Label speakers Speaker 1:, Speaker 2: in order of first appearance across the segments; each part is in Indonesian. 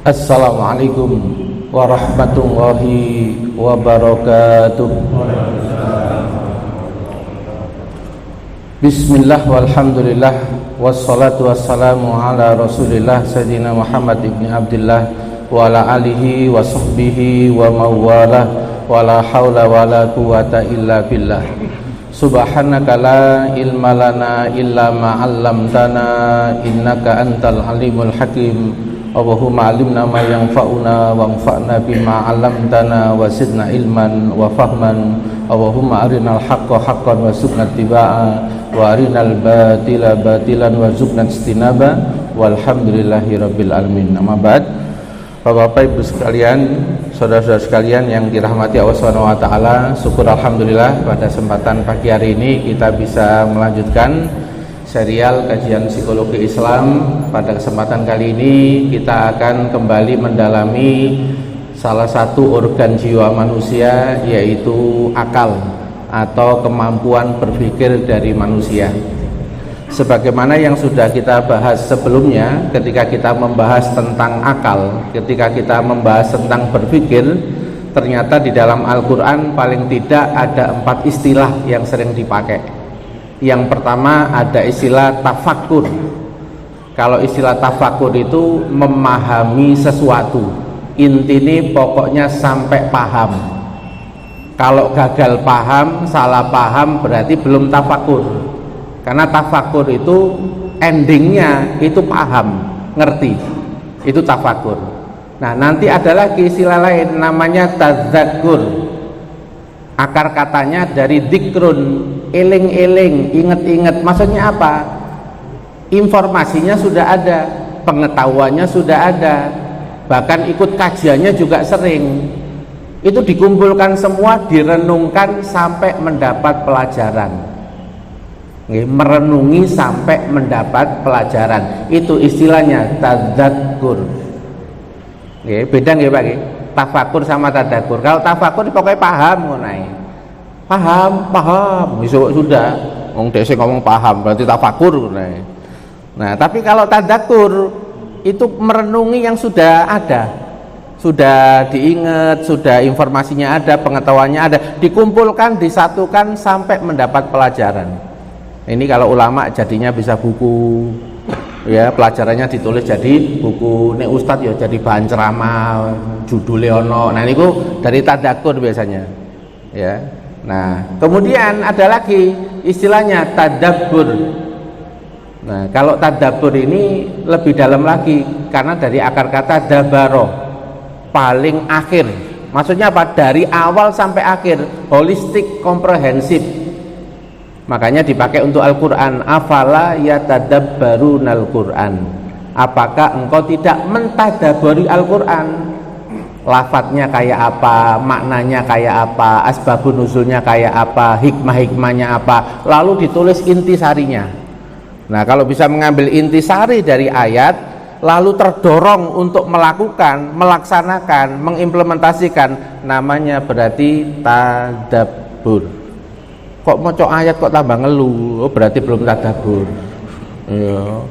Speaker 1: Assalamualaikum warahmatullahi wabarakatuh. Bismillah walhamdulillah wassalatu wassalamu ala rasulillah Sayyidina Muhammad ibn Abdillah wa ala alihi wa sahbihi wa mawalah wa la hawla wa la quwata illa billah. Subhanaka la ilma lana illa ma 'allamtana innaka antal alimul hakim. Allahumma alimna ma yanfa'una wanfa'na bima 'allamtana wa zidna ilman wa fahman. Allahumma arinal haqqa haqqan warzuqna ittiba'a wa arinal batila batilan warzuqna ijtinaba walhamdulillahi rabbil alamin. Amma ba'd. Bapak-bapak Ibu sekalian, saudara-saudara sekalian yang dirahmati Allah Subhanahu wa taala, syukur alhamdulillah pada kesempatan pagi hari ini kita bisa melanjutkan serial kajian psikologi Islam. Pada kesempatan kali ini kita akan kembali mendalami salah satu organ jiwa manusia, yaitu akal atau kemampuan berpikir dari manusia. Sebagaimana yang sudah kita bahas sebelumnya, ketika kita membahas tentang akal, ketika kita membahas tentang berpikir, ternyata di dalam Al-Quran paling tidak ada 4 istilah yang sering dipakai. Yang pertama ada istilah tafakkur. Kalau istilah tafakkur itu memahami sesuatu, intinya pokoknya sampai paham. Kalau gagal paham, salah paham, berarti belum tafakkur. Karena tafakkur itu endingnya itu paham, ngerti, itu tafakkur. Nah, nanti ada lagi istilah lain namanya tadzakkur. Akar katanya dari dzikrun, eling-eling, inget-inget. Maksudnya apa? Informasinya sudah ada, pengetahuannya sudah ada, bahkan ikut kajiannya juga sering. Itu dikumpulkan semua, direnungkan sampai mendapat pelajaran. Merenungi sampai mendapat pelajaran, itu istilahnya tadzakkur. Beda nggih Pak? Tafakur sama tadakur. Kalau tafakur pokoknya paham mengenai. Paham. Besok sudah. Wong dek ngomong paham berarti tafakur mengenai. Nah, tapi kalau tadakur itu merenungi yang sudah ada. Sudah diingat, sudah informasinya ada, pengetahuannya ada, dikumpulkan, disatukan sampai mendapat pelajaran. Ini kalau ulama jadinya bisa buku, ya pelajarannya ditulis jadi buku. Nek ustadz ya jadi bahan ceramah, judulnya ono. Nah ini dari tadakur biasanya, ya. Nah kemudian ada lagi istilahnya tadabbur. Nah kalau tadabbur ini lebih dalam lagi karena dari akar kata dabaro, paling akhir. Maksudnya apa? Dari awal sampai akhir, holistik, komprehensif. Makanya dipakai untuk Al-Quran. Afala yatadabbarunal Quran. Apakah engkau tidak mentadaburi Al-Quran? Lafadznya kayak apa, maknanya kayak apa, asbabun nuzulnya kayak apa, hikmah-hikmahnya apa, lalu ditulis intisarinya. Nah kalau bisa mengambil intisari dari ayat, lalu terdorong untuk melakukan, melaksanakan, mengimplementasikan, namanya berarti tadabbur. Kok moco ayat kok tambah ngeluh, berarti belum tadabbur. Ya.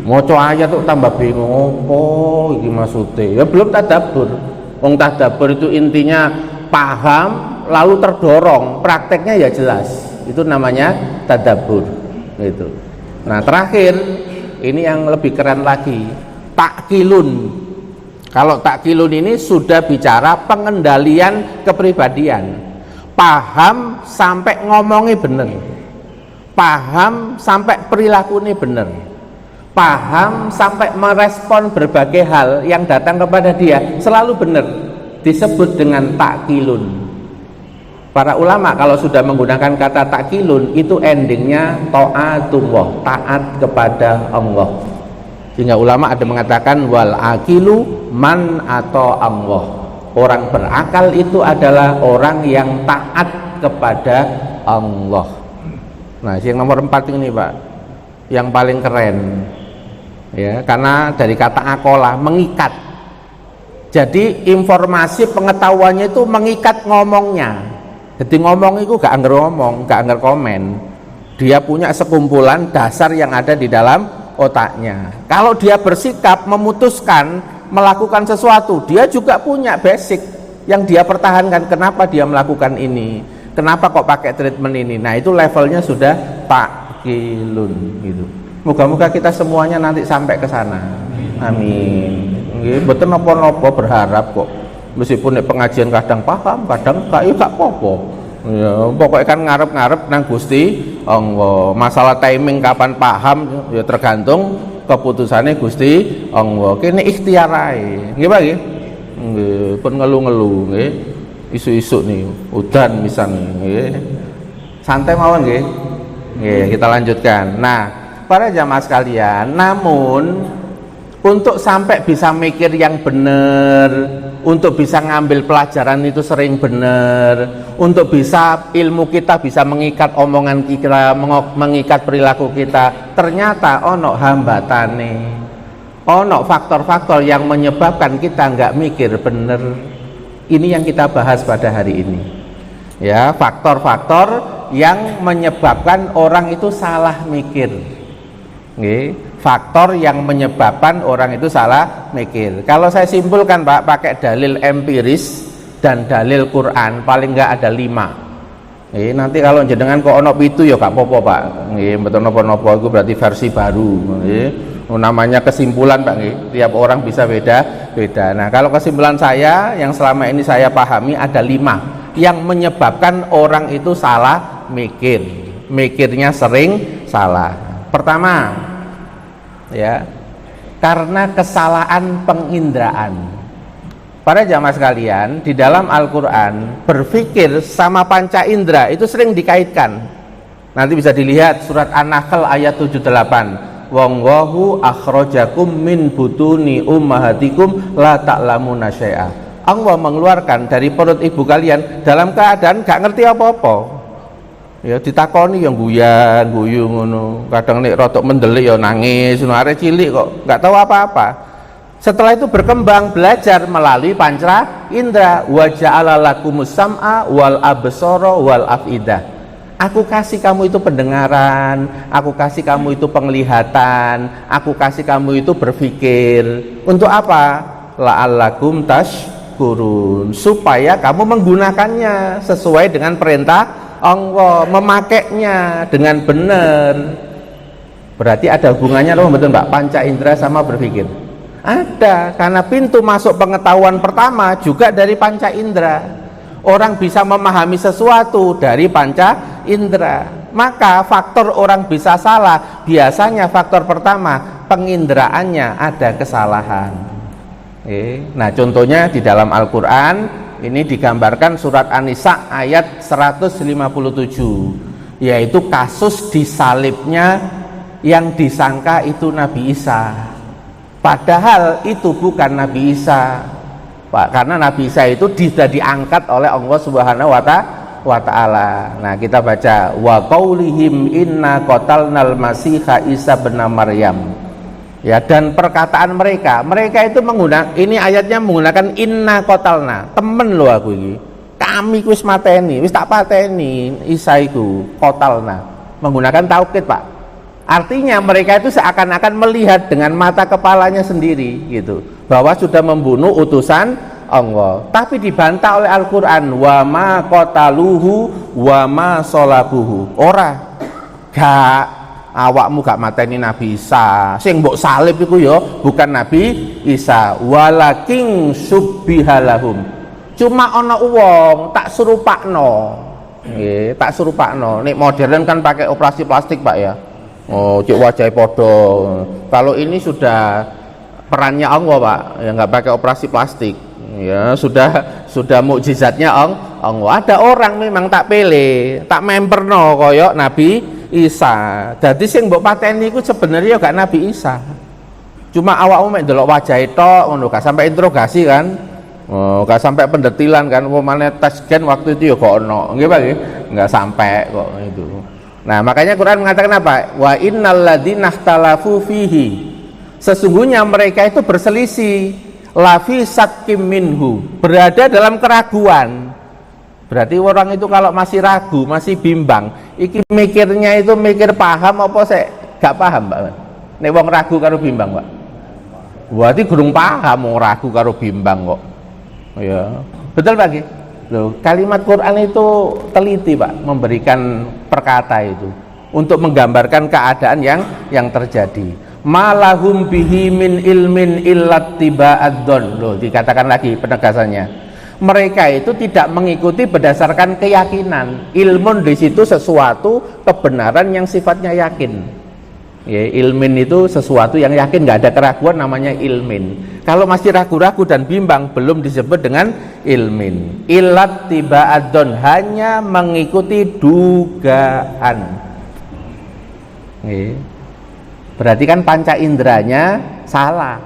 Speaker 1: Moco ayat kok tambah bingung, oh iki maksudnya. Ya belum tadabbur. Wong tadabbur itu intinya paham lalu terdorong, prakteknya ya jelas. Itu namanya tadabbur. Gitu. Nah, terakhir ini yang lebih keren lagi, takkilun. Kalau takkilun ini sudah bicara pengendalian kepribadian. Paham sampai ngomongnya bener, paham sampai perilakunya bener, paham sampai merespon berbagai hal yang datang kepada dia selalu bener, disebut dengan takkilun. Para ulama kalau sudah menggunakan kata takkilun itu endingnya ta'atullah, taat kepada Allah. Sehingga ulama ada mengatakan wal akilu man atau Allah. Orang berakal itu adalah orang yang taat kepada Allah. Nah, yang nomor 4 ini Pak, yang paling keren, ya, karena dari kata akola, mengikat. Jadi informasi pengetahuannya itu mengikat ngomongnya. Jadi ngomong itu gak anggar ngomong, gak anggar komen. Dia punya sekumpulan dasar yang ada di dalam otaknya. Kalau dia bersikap memutuskan melakukan sesuatu, dia juga punya basic yang dia pertahankan. Kenapa dia melakukan ini? Kenapa kok pakai treatment ini? Nah, itu levelnya sudah taklilun gitu. Moga-moga kita semuanya nanti sampai ke sana. Amin. Nggih, mboten napa-napa berharap kok. Meskipun nek pengajian kadang paham, kadang gak apa-apa. Ya, pokoknya kan ngarep-ngarep nang Gusti Allah. Masalah timing kapan paham ya tergantung keputusannya Gusti Allah. Kene ikhtiar ae. Nggih, Pak nggih. Nggih, pun ngelu-ngelu nggih. Isu-isu nih, udan misalnya nggih. Santai mawon nggih. Nggih, kita lanjutkan. Nah, para jamaah sekalian, namun untuk sampai bisa mikir yang benar, untuk bisa ngambil pelajaran itu sering benar, untuk bisa ilmu kita bisa mengikat omongan kita, mengikat perilaku kita, ternyata ono hambatane, ono faktor-faktor yang menyebabkan kita nggak mikir benar. Ini yang kita bahas pada hari ini. Ya, faktor-faktor yang menyebabkan orang itu salah mikir. Nggih. Faktor yang menyebabkan orang itu salah mikir. Kalau saya simpulkan Pak, pakai dalil empiris dan dalil Quran, paling enggak ada 5. Nanti kalau jenengan kok ono pitu ya gak apa-apa Pak. Betul nopo-nopo itu berarti versi baru. Namanya kesimpulan Pak. Tiap orang bisa beda-beda. Nah, kalau kesimpulan saya yang selama ini saya pahami ada 5 yang menyebabkan orang itu salah mikir. Mikirnya sering salah. Pertama, ya, karena kesalahan penginderaan. Para jamaah sekalian, di dalam Al-Quran berpikir sama panca indera itu sering dikaitkan. Nanti bisa dilihat surat An-Nahl ayat 78. Wallahu akhrajakum min butuni ummahatikum la ta'lamuna syai'a. Allah mengeluarkan dari perut ibu kalian dalam keadaan gak ngerti apa-apa. Ya ditakoni yang guyu ngono. Kadang nek rotok mendelik ya nangis, arek cilik kok nggak tahu apa-apa. Setelah itu berkembang belajar melalui panca indra. Wa ja'ala lakumus sam'a wal absara wal afidah. Aku kasih kamu itu pendengaran, aku kasih kamu itu penglihatan, aku kasih kamu itu berpikir. Untuk apa? La'allakum tashkurun, supaya kamu menggunakannya sesuai dengan perintah Allah, memakainya dengan benar. Berarti ada hubungannya loh, betul Mbak, panca indera sama berpikir. Ada, karena pintu masuk pengetahuan pertama juga dari panca indera. Orang bisa memahami sesuatu dari panca indera. Maka faktor orang bisa salah, biasanya faktor pertama penginderaannya ada kesalahan. Nah, contohnya di dalam Al-Quran ini digambarkan surat An-Nisa ayat 157, yaitu kasus disalibnya yang disangka itu Nabi Isa, padahal itu bukan Nabi Isa Pak, karena Nabi Isa itu sudah diangkat oleh Allah Subhanahu wa ta'ala. Nah, kita baca wa qaulihim inna qatalnal masiha Isa bin Maryam. Ya, dan perkataan mereka itu menggunakan, ini ayatnya menggunakan inna qatalna, temen lo aku ini, kami wis mateni, wis tak pateni Isa iku qatalna, menggunakan taukid Pak. Artinya mereka itu seakan-akan melihat dengan mata kepalanya sendiri gitu, bahwa sudah membunuh utusan Allah. Tapi dibantah oleh Al-Quran, wa ma qataluhu wa ma sholabuhu. Ora, gak, awakmu gak mateni Nabi Isa, sing mbok salib iku ya bukan Nabi Isa, walakin subbihalahum, cuma ana wong tak serupakno. Nggih, tak serupakno. Nek modern kan pakai operasi plastik Pak ya. Oh, cek wajah podo. Kalau ini sudah perannya Allah Pak, ya nggak pakai operasi plastik. Ya sudah mukjizatnya Allah. Ada orang memang tak pilih, tak memperno koyok Nabi Isa. Jadi sing mbok pateni iku sebenarnya gak Nabi Isa. Cuma awakmu mek ndelok wajah tok ngono, gak sampai interogasi kan. Oh, gak sampai pendetilan kan. Pemane tes gen waktu itu ya kok ono. Nggih Pak nggih. Enggak sampai kok itu. Nah, makanya Quran mengatakan apa? Wa innal ladzina ikhtalafu fihi. Sesungguhnya mereka itu berselisih, lafi sakkim minhu, berada dalam keraguan. Berarti orang itu kalau masih ragu, masih bimbang, iki mikirnya itu mikir paham apa sih gak paham Pak? Nek wong ragu karo bimbang Pak. Berarti gurung paham, mau ragu karo bimbang kok. Ya, betul Pak. Loh, kalimat Quran itu teliti Pak, memberikan perkata itu untuk menggambarkan keadaan yang terjadi. Malahum bihi min ilmin illat tiba'ad-dhon. Loh, dikatakan lagi penegasannya. Mereka itu tidak mengikuti berdasarkan keyakinan. Ilmun di situ sesuatu kebenaran yang sifatnya yakin. Ya, ilmin itu sesuatu yang yakin, nggak ada keraguan, namanya ilmin. Kalau masih ragu-ragu dan bimbang, belum disebut dengan ilmin. Illat tiba'ad-dhon, hanya mengikuti dugaan. Ya. Berarti kan panca inderanya salah.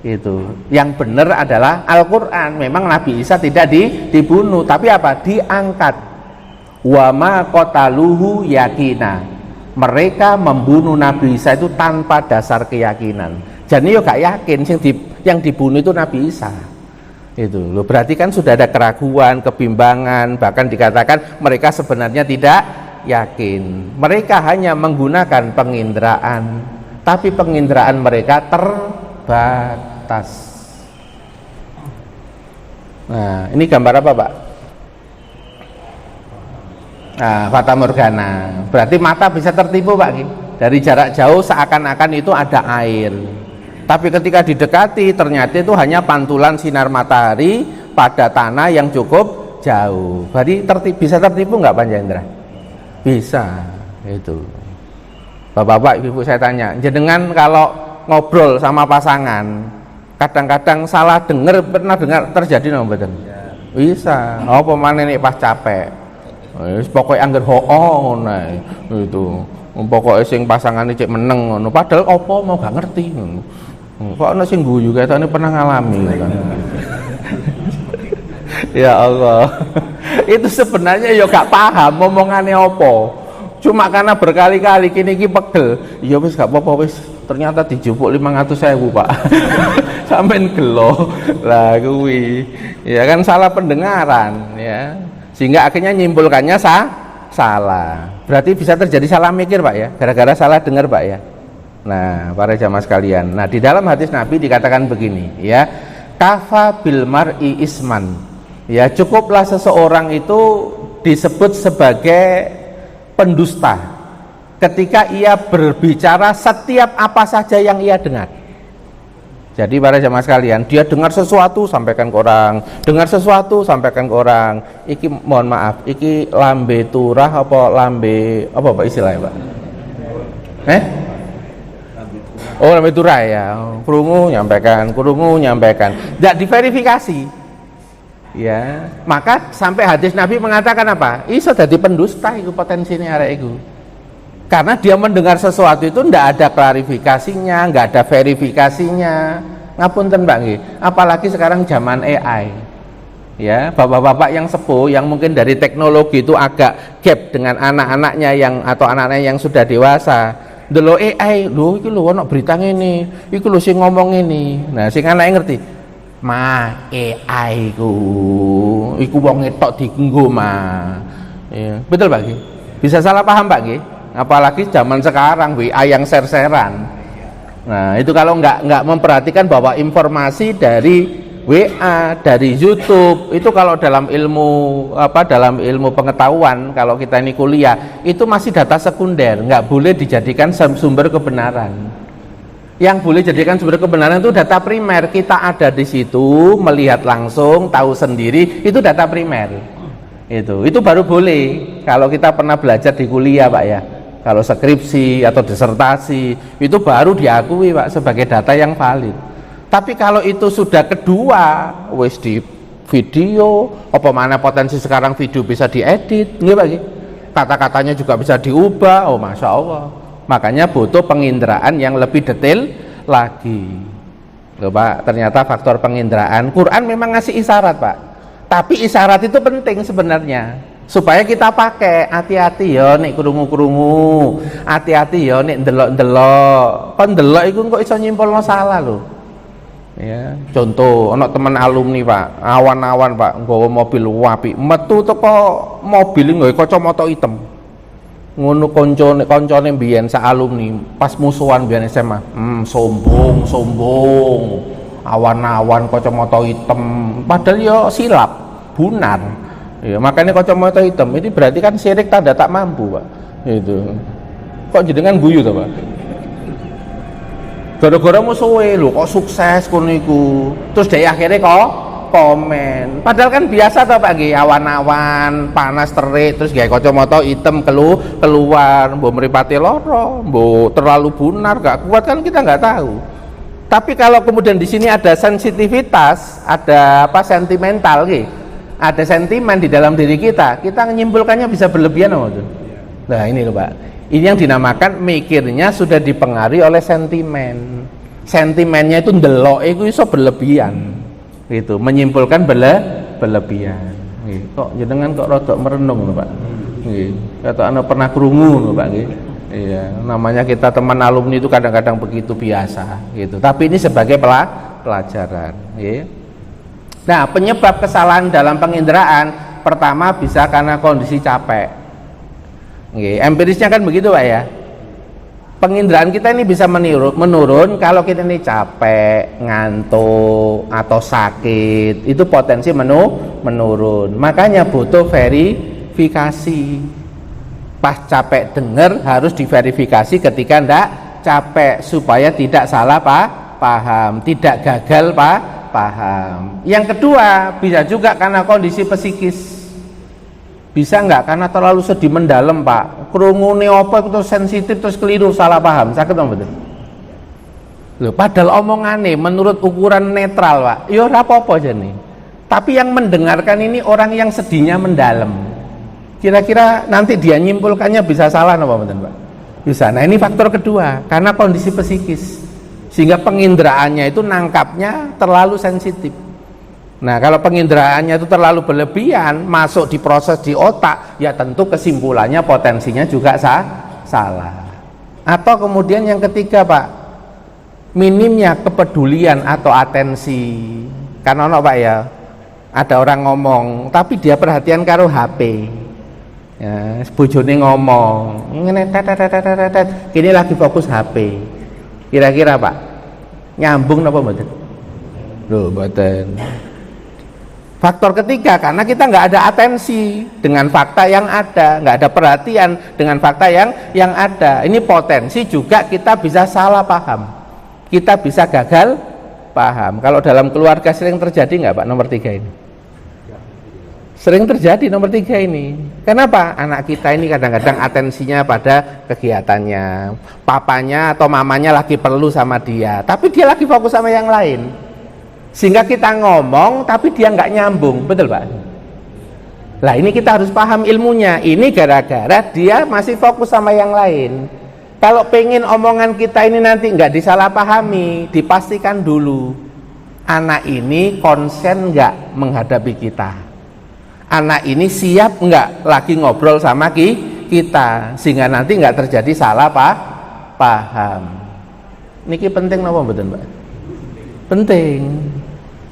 Speaker 1: Itu yang benar adalah Al-Quran. Memang Nabi Isa tidak dibunuh, tapi apa? Diangkat. Wa ma qataluhu yakina. Mereka membunuh Nabi Isa itu tanpa dasar keyakinan. Jadi yo gak yakin yang dibunuh itu Nabi Isa. Itu loh, berarti kan sudah ada keraguan, kebimbangan, bahkan dikatakan mereka sebenarnya tidak yakin. Mereka hanya menggunakan penginderaan, tapi penginderaan mereka terbatas. Nah, ini gambar apa Pak? Nah, fata morgana. Berarti mata bisa tertipu Pak. Dari jarak jauh seakan-akan itu ada air, tapi ketika didekati ternyata itu hanya pantulan sinar matahari pada tanah yang cukup jauh. Berarti bisa tertipu nggak Panjendra? Bisa. Itu Bapak-bapak, ibu saya tanya, jenengan kalau ngobrol sama pasangan kadang-kadang salah dengar, pernah dengar terjadi nggak betul? Bisa. Oh pemane nek pas capek, pokoknya angger hoo itu, pokoknya sing pasangan cek meneng, padahal opo mau gak ngerti, kok ana sing guyu katane pernah ngalami kan. Ya Allah, itu sebenarnya ya gak paham omongannya opo, cuma karena berkali-kali kini pegel, ya wis gak apa-apa wis, ternyata dijupuk 500.000 Pak. Sampean gelo lah kuwi, ya kan salah pendengaran ya, sehingga akhirnya nyimpulkannya salah. Berarti bisa terjadi salah mikir Pak ya, gara-gara salah dengar Pak ya. Nah para jamaah sekalian, nah di dalam hadis Nabi dikatakan begini ya, kafa bil mar'i isman, ya cukuplah seseorang itu disebut sebagai pendusta ketika ia berbicara setiap apa saja yang ia dengar. Jadi para jamaah sekalian, dia dengar sesuatu sampaikan ke orang, dengar sesuatu sampaikan ke orang. Iki mohon maaf, iki lambe turah apa lambe apa Pak istilahnya Pak? Oh lambe turah ya, krungu nyampaikan, tidak diverifikasi. Ya, maka sampai hadis Nabi mengatakan apa? Iso dadi pendusta itu potensinya arek iku. Karena dia mendengar sesuatu itu tidak ada klarifikasinya, nggak ada verifikasinya. Ngapunten Mbak nggih. Apalagi sekarang zaman AI. Ya, bapak-bapak yang sepuh yang mungkin dari teknologi itu agak gap dengan anak-anaknya atau anaknya yang sudah dewasa. Delok AI, lho iki lho ono berita ngene, iki lho sing ngomong ini. Nah, sing anake ngerti. AI iku wong ngetok dienggo Ya, betul Pak nggih. Bisa salah paham Pak nggih. Apalagi zaman sekarang WA yang share-sharean. Nah itu kalau nggak memperhatikan bahwa informasi dari WA, dari YouTube itu kalau dalam ilmu pengetahuan, kalau kita ini kuliah itu masih data sekunder, nggak boleh dijadikan sumber kebenaran. Yang boleh jadikan sumber kebenaran itu data primer. Kita ada di situ, melihat langsung, tahu sendiri, itu data primer. Itu baru boleh kalau kita pernah belajar di kuliah Pak ya. Kalau skripsi atau disertasi itu baru diakui Pak sebagai data yang valid. Tapi kalau itu sudah kedua, wis di video, apa mana potensi sekarang video bisa diedit, nggih Pak nggih. Kata-katanya juga bisa diubah. Oh Masya Allah. Makanya butuh penginderaan yang lebih detail lagi. Loh Pak, ternyata faktor penginderaan, Quran memang ngasih isyarat Pak. Tapi isyarat itu penting sebenarnya. Supaya kita pakai, hati-hati ya nek krungu-krungu, hati-hati ya nek ndelok-ndelok. Kon ndelok iku kok iso nyimpulno salah lho. Ya, contoh ana teman alumni Pak, awan-awan Pak, nggawa mobil apik, metu teko mobil nggawe kacamata hitam. ngono koncone mbiyen sak alumni pas musuhan mbiyen SMA. Sombong. Awan-awan kacamata hitam, padahal ya silap, bunar. Ya, makanya kacamata hitam ini berarti kan syirik tanda tak mampu, Pak. Itu. Kok jenengan guyu to, Pak? Gara-gara musuhe lho kok sukses kono iku. Terus dari akhirnya kok komen. Padahal kan biasa toh Pak nggih, awan-awan, panas terik, terus gawe kacamata hitam keluar, mbok mripate lara, mbok terlalu bunar, gak kuat kan kita nggak tahu. Tapi kalau kemudian di sini ada sensitivitas, ada apa sentimental gitu, ada sentimen di dalam diri kita menyimpulkannya bisa berlebihan apa tuh? Nah ini loh Pak, ini yang dinamakan mikirnya sudah dipengaruhi oleh sentimen. Sentimennya itu ndelok itu iso berlebihan, gitu, menyimpulkan berlebihan. Gitu. Kok jenengan kok rodok merenung loh Pak? Gitu. Atau anda pernah krungu loh Pak? Gitu. Iya, namanya kita teman alumni itu kadang-kadang begitu biasa gitu. Tapi ini sebagai pelajaran, ya. Nah, penyebab kesalahan dalam penginderaan pertama bisa karena kondisi capek. Empirisnya kan begitu Pak ya. Penginderaan kita ini bisa menurun kalau kita ini capek, ngantuk atau sakit. Itu potensi menurun. Makanya butuh verifikasi. Pas capek dengar harus diverifikasi ketika ndak capek supaya tidak salah paham, tidak gagal paham. Yang kedua bisa juga karena kondisi psikis. Bisa nggak karena terlalu sedih mendalam Pak, krungune apa itu sensitif terus keliru salah paham, sakit apa betul? Loh, padahal omongannya menurut ukuran netral Pak, ya ora apa-apa jane. Tapi yang mendengarkan ini orang yang sedihnya mendalam. Kira-kira nanti dia nyimpulkannya bisa salah apa betul Pak? Bisa. Nah ini faktor kedua karena kondisi psikis sehingga penginderaannya itu nangkapnya terlalu sensitif. Nah kalau penginderaannya itu terlalu berlebihan masuk di proses di otak ya tentu kesimpulannya potensinya juga salah. Atau kemudian yang ketiga Pak, minimnya kepedulian atau atensi. Karena Pak ya ada orang ngomong tapi dia perhatian karo HP. Ya, bojone ngomong, kini lagi fokus HP. Kira-kira Pak, nyambung apa mboten? Loh, mboten. Faktor ketiga karena kita nggak ada atensi dengan fakta yang ada, nggak ada perhatian dengan fakta yang ada. Ini potensi juga kita bisa salah paham, kita bisa gagal paham. Kalau dalam keluarga sering terjadi nggak Pak nomor 3 ini? Sering terjadi nomor 3 ini. Kenapa? Anak kita ini kadang-kadang atensinya pada kegiatannya, papanya atau mamanya lagi perlu sama dia, tapi dia lagi fokus sama yang lain, sehingga kita ngomong tapi dia nggak nyambung, betul Pak? Lah ini kita harus paham ilmunya. Ini gara-gara dia masih fokus sama yang lain. Kalau pengen omongan kita ini nanti nggak disalahpahami, dipastikan dulu anak ini konsen nggak menghadapi kita. Anak ini siap nggak lagi ngobrol sama kita sehingga nanti nggak terjadi salah paham. Niki penting napa mboten Pak? Penting.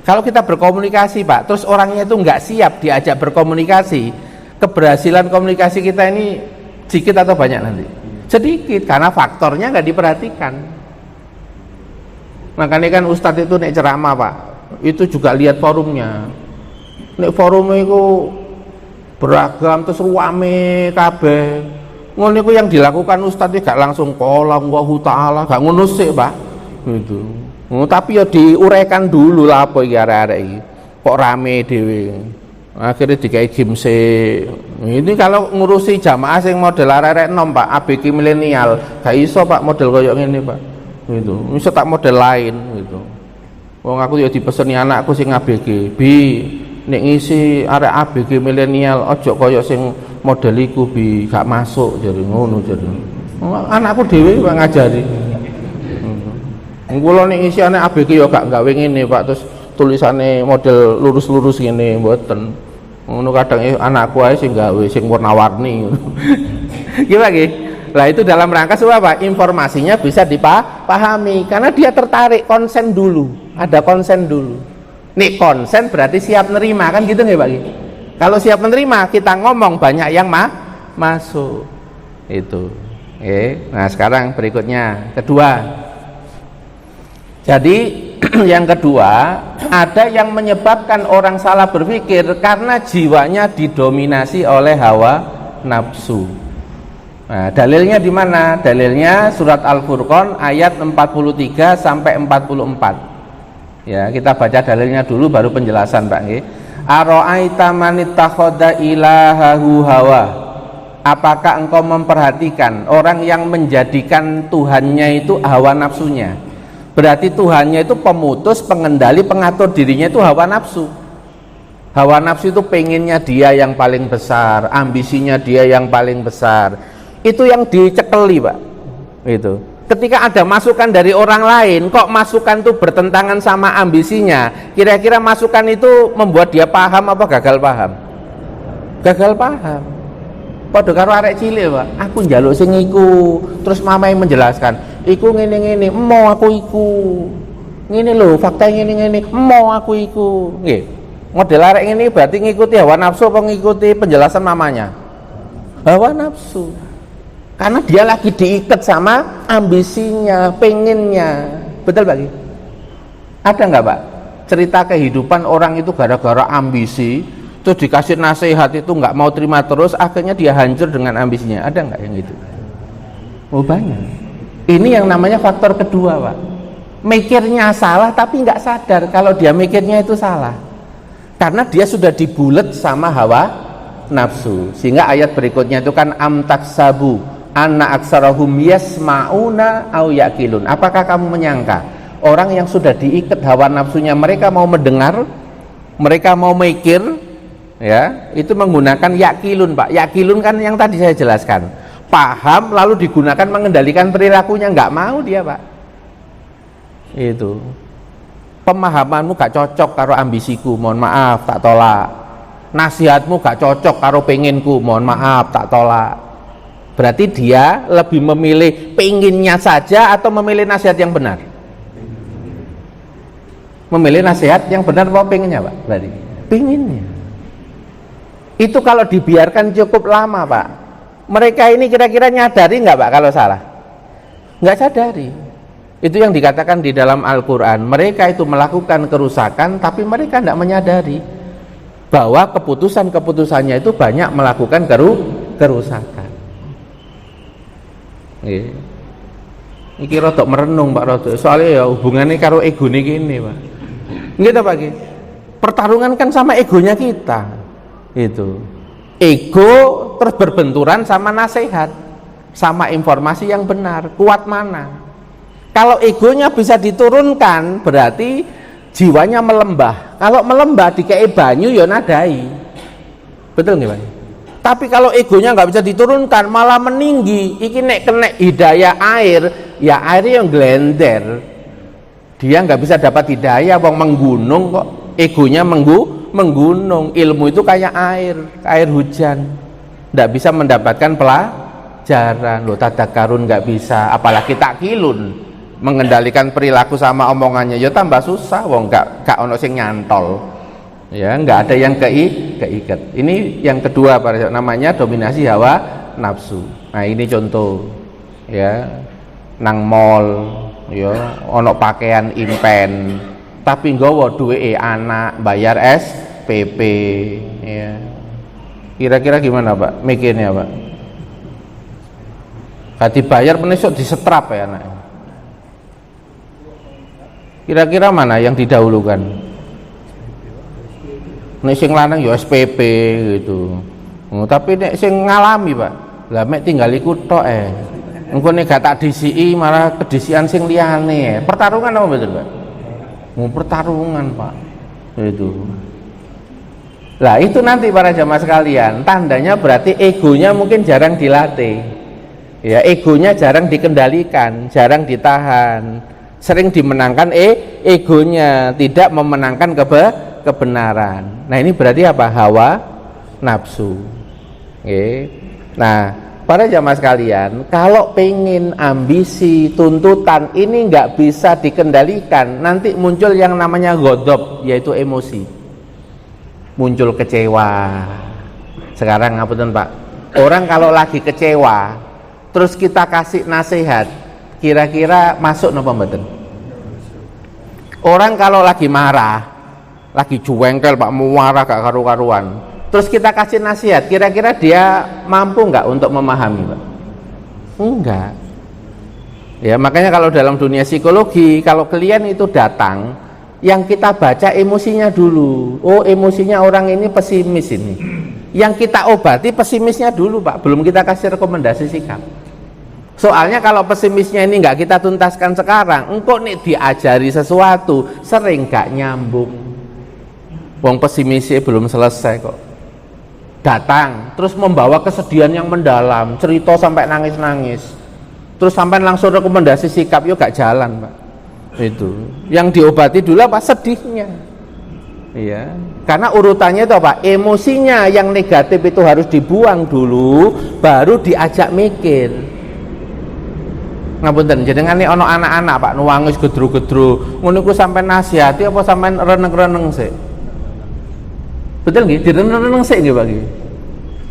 Speaker 1: Kalau kita berkomunikasi Pak, terus orangnya itu nggak siap diajak berkomunikasi, keberhasilan komunikasi kita ini sedikit atau banyak nanti? Sedikit karena faktornya nggak diperhatikan. Makanya kan Ustadz itu nek ceramah Pak, itu juga lihat forumnya. Nek forum itu beragam terus ruame kabeh. Ngono niku yang dilakukan Ustadz gak langsung kolam wa ta'ala, gak ngono sik, Pak. Gitu. Tapi ya diuraikan dulu lah apa iki arek-arek iki. Kok rame dhewe. Akhirnya dikai gimse. Ini kalau ngurusi jamaah sing model arek-arek enom, Pak, ABG milenial, gak iso Pak model koyo ngene, Pak. Gitu. Iso tak model lain gitu. Wong aku ya dipeseni anakku sing ABG. Nek ngisi arek ABG milenial ojo koyo sing model iku bi gak masuk jare ngono jare. Anakku dhewe kok ngajari. Kula nek ngisi anak ABG ya gak gawe ngene Pak, terus tulisane model lurus-lurus ngene mboten. Ngono kadang anakku ae sing gawe sing warna-warni. Gimana nggih? Lah itu dalam rangka supaya apa? Informasinya bisa dipahami karena dia tertarik, konsen dulu. Ada konsen dulu. Nih konsen berarti siap nerima kan gitu nggak Pak? Kalau siap menerima kita ngomong banyak yang masuk. Itu. Nah sekarang berikutnya kedua. Jadi yang kedua, ada yang menyebabkan orang salah berpikir karena jiwanya didominasi oleh hawa nafsu. Nah, dalilnya di mana? Dalilnya surat Al-Furqan ayat 43 sampai 44. Ya, kita baca dalilnya dulu baru penjelasan, Pak nggih. Ara'aita man ittakhadha ilahahu hawa. Apakah engkau memperhatikan orang yang menjadikan Tuhannya itu hawa nafsunya? Berarti Tuhannya itu pemutus, pengendali, pengatur dirinya itu hawa nafsu. Hawa nafsu itu pengennya dia yang paling besar, ambisinya dia yang paling besar. Itu yang dicekeli, Pak. Itu. Ketika ada masukan dari orang lain, kok masukan itu bertentangan sama ambisinya, kira-kira masukan itu membuat dia paham apa gagal paham? Gagal paham. Padha karo arek cilik, Pak. Aku njaluk sing iku, terus mamai menjelaskan, iku ngene-ngene, emo aku iku. Ngene lho, fakta ngene-ngene, emo aku iku. Nggih. Model arek ngene berarti ngikuti hawa nafsu apa ngikuti penjelasan mamanya? Hawa nafsu. Karena dia lagi diikat sama ambisinya, pengennya. Betul, Pak? Ada nggak, Pak? Cerita kehidupan orang itu gara-gara ambisi, terus dikasih nasihat itu nggak mau terima terus, akhirnya dia hancur dengan ambisinya. Ada nggak yang gitu? Oh, banyak. Ini yang namanya faktor kedua, Pak. Mikirnya salah tapi nggak sadar kalau dia mikirnya itu salah. Karena dia sudah dibulet sama hawa nafsu. Sehingga ayat berikutnya itu kan amtaksabu anna aksarahum yasma'una au yaqilun. Apakah kamu menyangka orang yang sudah diikat hawa nafsunya mereka mau mendengar, mereka mau mikir, ya, itu menggunakan yaqilun, Pak. Yaqilun kan yang tadi saya jelaskan. Paham lalu digunakan mengendalikan perilakunya, nggak mau dia, Pak. Itu. Pemahamanmu gak cocok karo ambisiku, mohon maaf, tak tolak. Nasihatmu gak cocok karo penginku, mohon maaf, tak tolak. Berarti dia lebih memilih penginnya saja atau memilih nasihat yang benar? Memilih nasihat yang benar apa penginnya, Pak? Berarti penginnya. Itu kalau dibiarkan cukup lama, Pak. Mereka ini kira-kira nyadari nggak, Pak, kalau salah? Nggak sadari. Itu yang dikatakan di dalam Al-Quran. Mereka itu melakukan kerusakan, tapi mereka tidak menyadari bahwa keputusan-keputusannya itu banyak melakukan kerusakan. Iki rodok merenung, Pak, rodok. Soalnya ya hubungannya karo ego niki ini, Pak. Gitu, Pak. Pertarungan kan sama egonya kita. Itu. Ego terus berbenturan sama nasihat, sama informasi yang benar. Kuat mana? Kalau egonya bisa diturunkan, berarti jiwanya melembah. Kalau melembah dikei banyu ya nadai. Betul nggak, Pak? Tapi kalau egonya nggak bisa diturunkan, malah meninggi. Iki nek kena hidayah air, ya airnya yang glender. Dia nggak bisa dapat hidayah, wong menggunung kok. Egonya menggunung. Ilmu itu kayak air hujan. Nggak bisa mendapatkan pelajaran. Loh, tadakkarun nggak bisa, apalagi takkilun. Mengendalikan perilaku sama omongannya ya tambah susah, wong gak ono sing nyantol, ya nggak ada yang keikat. Ini yang kedua, namanya dominasi hawa nafsu. Nah ini contoh, ya, nang mall, ya ono pakaian impen tapi nggawa duwe anak bayar SPP, ya kira-kira gimana, Pak, mikirnya, Pak? Gak dibayar penesok disetrap ya anak. Kira-kira mana yang didahulukan? Nek sing lanang ya SPP gitu. Tapi nek sing ngalami, Pak, lah mek tinggal iku tok engko nek gak tak disiki malah kedisian sing liyane. Pertarungan apa betul, Pak? Pertarungan, Pak. Itu. Lah itu nanti para jamaah sekalian, tandanya berarti egonya mungkin jarang dilatih. Ya, egonya jarang dikendalikan, jarang ditahan. Sering dimenangkan egonya, tidak memenangkan kebenaran. Nah ini berarti apa? Hawa nafsu. Nah para jamaah sekalian, kalau pengen ambisi, tuntutan ini nggak bisa dikendalikan, nanti muncul yang namanya ghadab, yaitu emosi. Muncul kecewa. Sekarang ngapunten, Pak, orang kalau lagi kecewa terus kita kasih nasihat, kira-kira masuk napa mboten? Orang kalau lagi marah, lagi juwengkel Pak, mau marah gak karu-karuan, terus kita kasih nasihat, kira-kira dia mampu nggak untuk memahami, Pak? Enggak. Ya, makanya kalau dalam dunia psikologi, kalau klien itu datang, yang kita baca emosinya dulu. Oh, emosinya orang ini pesimis ini. Yang kita obati pesimisnya dulu, Pak. Belum kita kasih rekomendasi sikap. Soalnya kalau pesimisnya ini nggak kita tuntaskan sekarang, engkau nih diajari sesuatu sering nggak nyambung. Wong pesimisnya belum selesai kok. Datang, terus membawa kesedihan yang mendalam, cerita sampai nangis-nangis. Terus sampai langsung rekomendasi sikap, yuk gak jalan, Pak. Itu yang diobati dulu apa? Sedihnya. Iya, karena urutannya itu apa? Emosinya yang negatif itu harus dibuang dulu, baru diajak mikir. Ngapunten, jenengan ono anak-anak Pak nuwangis gedru-gedru, ngono iku sampai nasihati apa sampai reneng-reneng sik? Betul nggih? Direneng-reneng sik nggih Pak nggih.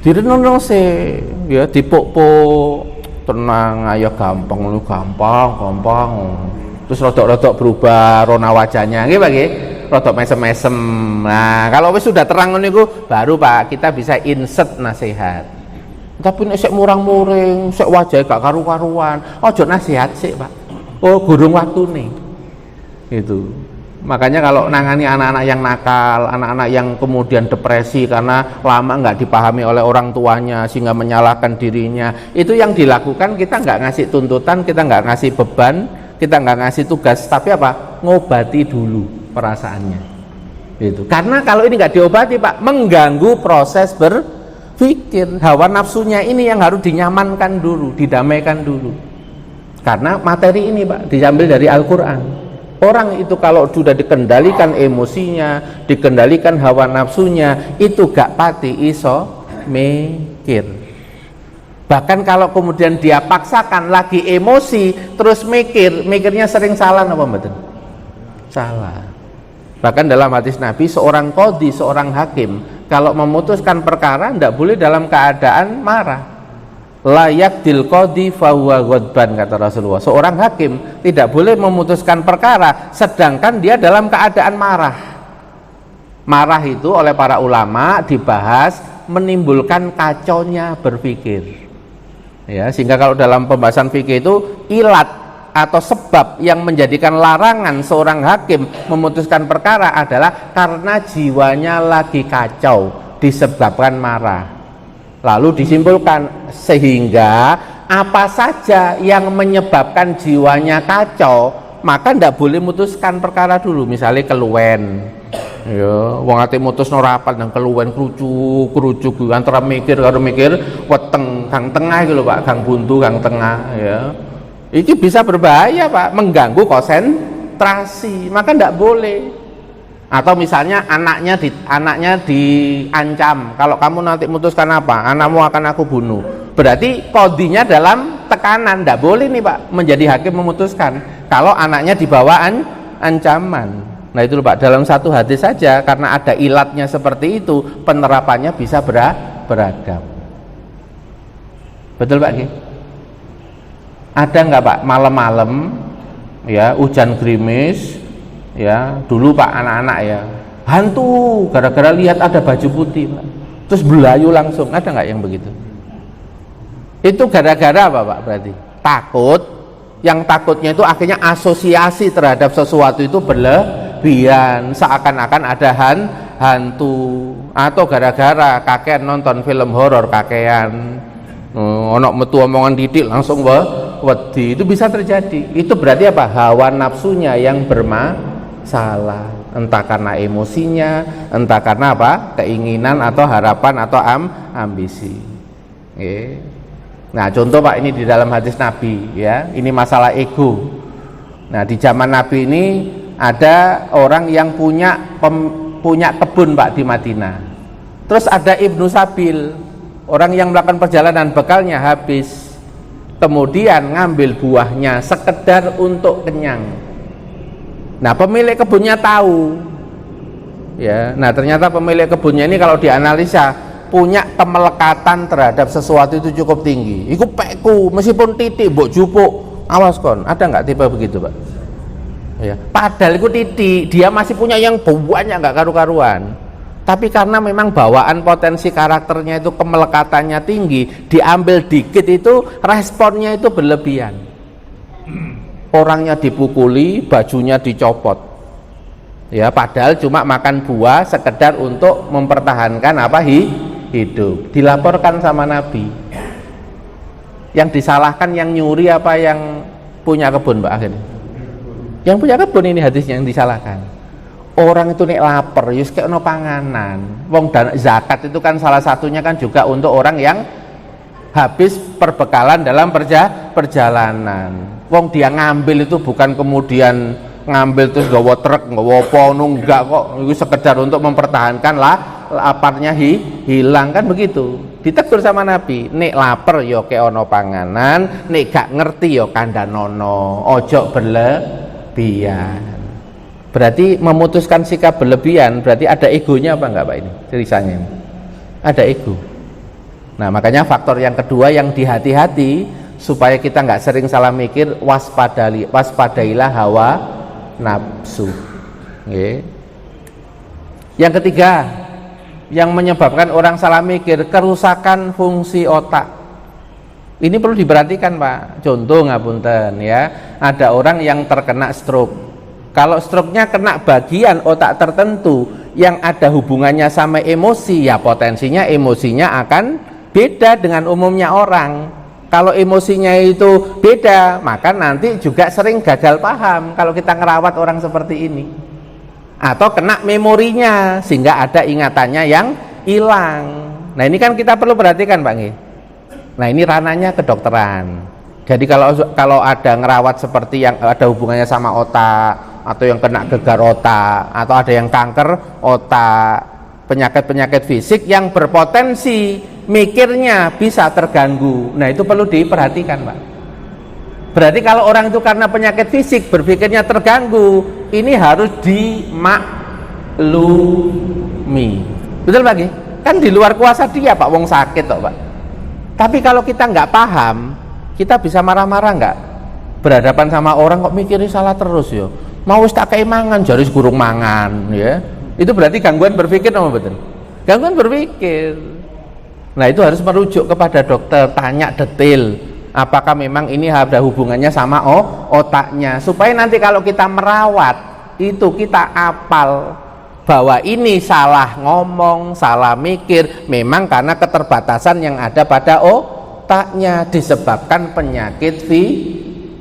Speaker 1: Direneng-reneng sik, ya dipuk-puk. Tenang, ayo gampang lu, gampang. Terus rodok-rodok berubah rona wajahnya, nggih Pak nggih. Rodok mesem-mesem. Nah, kalau wis sudah terang niku baru Pak kita bisa insert nasihat. Tapi nek sik murang-muring, sik wajahe gak karu-karuan, ojo nasihat sik, Pak. Oh, gurung waktune. Itu. Makanya kalau nangani anak-anak yang nakal, anak-anak yang kemudian depresi karena lama nggak dipahami oleh orang tuanya sehingga menyalahkan dirinya, itu yang dilakukan kita nggak ngasih tuntutan, kita nggak ngasih beban, kita nggak ngasih tugas, tapi apa? Ngobati dulu perasaannya. Itu. Karena kalau ini nggak diobati Pak, mengganggu proses berpikir. Hawa nafsunya ini yang harus dinyamankan dulu, didamaikan dulu. Karena materi ini Pak diambil dari Al-Quran. Orang itu kalau sudah dikendalikan emosinya, dikendalikan hawa nafsunya, itu gak pati iso mikir. Bahkan kalau kemudian dia paksakan lagi emosi, terus mikirnya sering salah apa betul? Salah. Bahkan dalam hadis Nabi, seorang qadhi, seorang hakim, kalau memutuskan perkara tidak boleh dalam keadaan marah. Layak dil qadhi fahuwa ghadban, kata Rasulullah. Seorang hakim tidak boleh memutuskan perkara sedangkan dia dalam keadaan marah. Marah itu oleh para ulama dibahas menimbulkan kacaunya berpikir. Ya, sehingga kalau dalam pembahasan fikih itu ilat atau sebab yang menjadikan larangan seorang hakim memutuskan perkara adalah karena jiwanya lagi kacau disebabkan marah. Lalu disimpulkan sehingga apa saja yang menyebabkan jiwanya kacau maka tidak boleh memutuskan perkara dulu. Misalnya keluwen, ya wong ate mutus rapat nang keluwen kerucuk antara mikir karo mikir weteng gang tengah gitu Pak, gang buntu gang tengah ya. Ini bisa berbahaya Pak, mengganggu konsentrasi, maka tidak boleh. Atau misalnya anaknya diancam, kalau kamu nanti memutuskan apa, anakmu akan aku bunuh. Berarti qadhinya dalam tekanan, tidak boleh nih Pak menjadi hakim memutuskan kalau anaknya dibawa ancaman. Nah itu Pak, dalam satu hadis saja karena ada ilatnya seperti itu, penerapannya bisa beragam. Betul Pak Ki? Ada nggak Pak malam-malam ya hujan gerimis? Ya, dulu Pak anak-anak ya hantu gara-gara lihat ada baju putih Pak, terus belayu langsung. Ada nggak yang begitu? Itu gara-gara apa Pak? Berarti takut. Yang takutnya itu akhirnya asosiasi terhadap sesuatu itu berlebihan, seakan-akan ada hantu. Atau gara-gara kakean nonton film horor kakean, onok metu omongan didik langsung wedi. Itu bisa terjadi. Itu berarti apa? Hawa nafsunya yang salah, entah karena emosinya, entah karena apa? Keinginan atau harapan atau ambisi. Nah, contoh Pak ini di dalam hadis Nabi ya, ini masalah ego. Nah, di zaman Nabi ini ada orang yang punya kebun Pak di Madinah. Terus ada Ibnu Sabil, orang yang melakukan perjalanan bekalnya habis. Kemudian ngambil buahnya sekedar untuk kenyang. Nah, pemilik kebunnya tahu, ya. Nah, ternyata pemilik kebunnya ini kalau dianalisa punya kemelekatan terhadap sesuatu itu cukup tinggi. Iku pekku, meskipun titik mbok jupuk. Awas kon, ada nggak tipe begitu, Pak? Ya, padahal itu titik, dia masih punya yang banyak nggak karu-karuan. Tapi karena memang bawaan potensi karakternya itu kemelekatannya tinggi, diambil dikit itu responnya itu berlebihan. Orangnya dipukuli, bajunya dicopot. Ya, padahal cuma makan buah sekedar untuk mempertahankan apa hidup. Dilaporkan sama Nabi. Yang disalahkan yang nyuri apa yang punya kebun, Pak, akhirnya? Yang punya kebun ini hadisnya yang disalahkan. Orang itu nek lapar, yus kayak no panganan. Wong dan zakat itu kan salah satunya kan juga untuk orang yang habis perbekalan dalam perjalanan. Wong dia ngambil itu bukan kemudian ngambil terus gawa truk, gawa apa, enggak kok. Itu sekedar untuk mempertahankan laparnya hilang kan begitu. Ditegur sama Nabi, nek lapar yo kayak ono panganan, nek gak ngerti yo kandhanono, ojo berlebihan. Berarti memutuskan sikap berlebihan berarti ada egonya apa enggak, Pak, ini ceritanya ini? Ada ego. Nah, makanya faktor yang kedua yang dihati-hati supaya kita nggak sering salah mikir, waspadailah hawa nafsu. Okay. Yang ketiga yang menyebabkan orang salah mikir, kerusakan fungsi otak. Ini perlu diperhatikan, Pak. Contoh ngapunten ya, ada orang yang terkena stroke. Kalau stroke-nya kena bagian otak tertentu yang ada hubungannya sama emosi, ya potensinya emosinya akan beda dengan umumnya orang. Kalau emosinya itu beda, maka nanti juga sering gagal paham kalau kita ngerawat orang seperti ini. Atau kena memorinya sehingga ada ingatannya yang hilang. Nah, ini kan kita perlu perhatikan, Pak nggih. Nah, ini ranahnya kedokteran. Jadi kalau ada ngerawat seperti yang ada hubungannya sama otak, atau yang kena gegar otak, atau ada yang kanker otak, penyakit-penyakit fisik yang berpotensi mikirnya bisa terganggu. Nah, itu perlu diperhatikan, Pak. Berarti kalau orang itu karena penyakit fisik berpikirnya terganggu, ini harus dimaklumi. Betul, Pak? Kan di luar kuasa dia, Pak, wong sakit toh, Pak. Tapi kalau kita nggak paham, kita bisa marah-marah nggak? Berhadapan sama orang kok mikirnya salah terus ya. Mau wis tak kei mangan, jaris gurung mangan, ya. Itu berarti gangguan berpikir, apa betul? Gangguan berpikir. Nah, itu harus merujuk kepada dokter, tanya detail. Apakah memang ini ada hubungannya sama otaknya, supaya nanti kalau kita merawat itu kita apal bahwa ini salah ngomong, salah mikir, memang karena keterbatasan yang ada pada otaknya disebabkan penyakit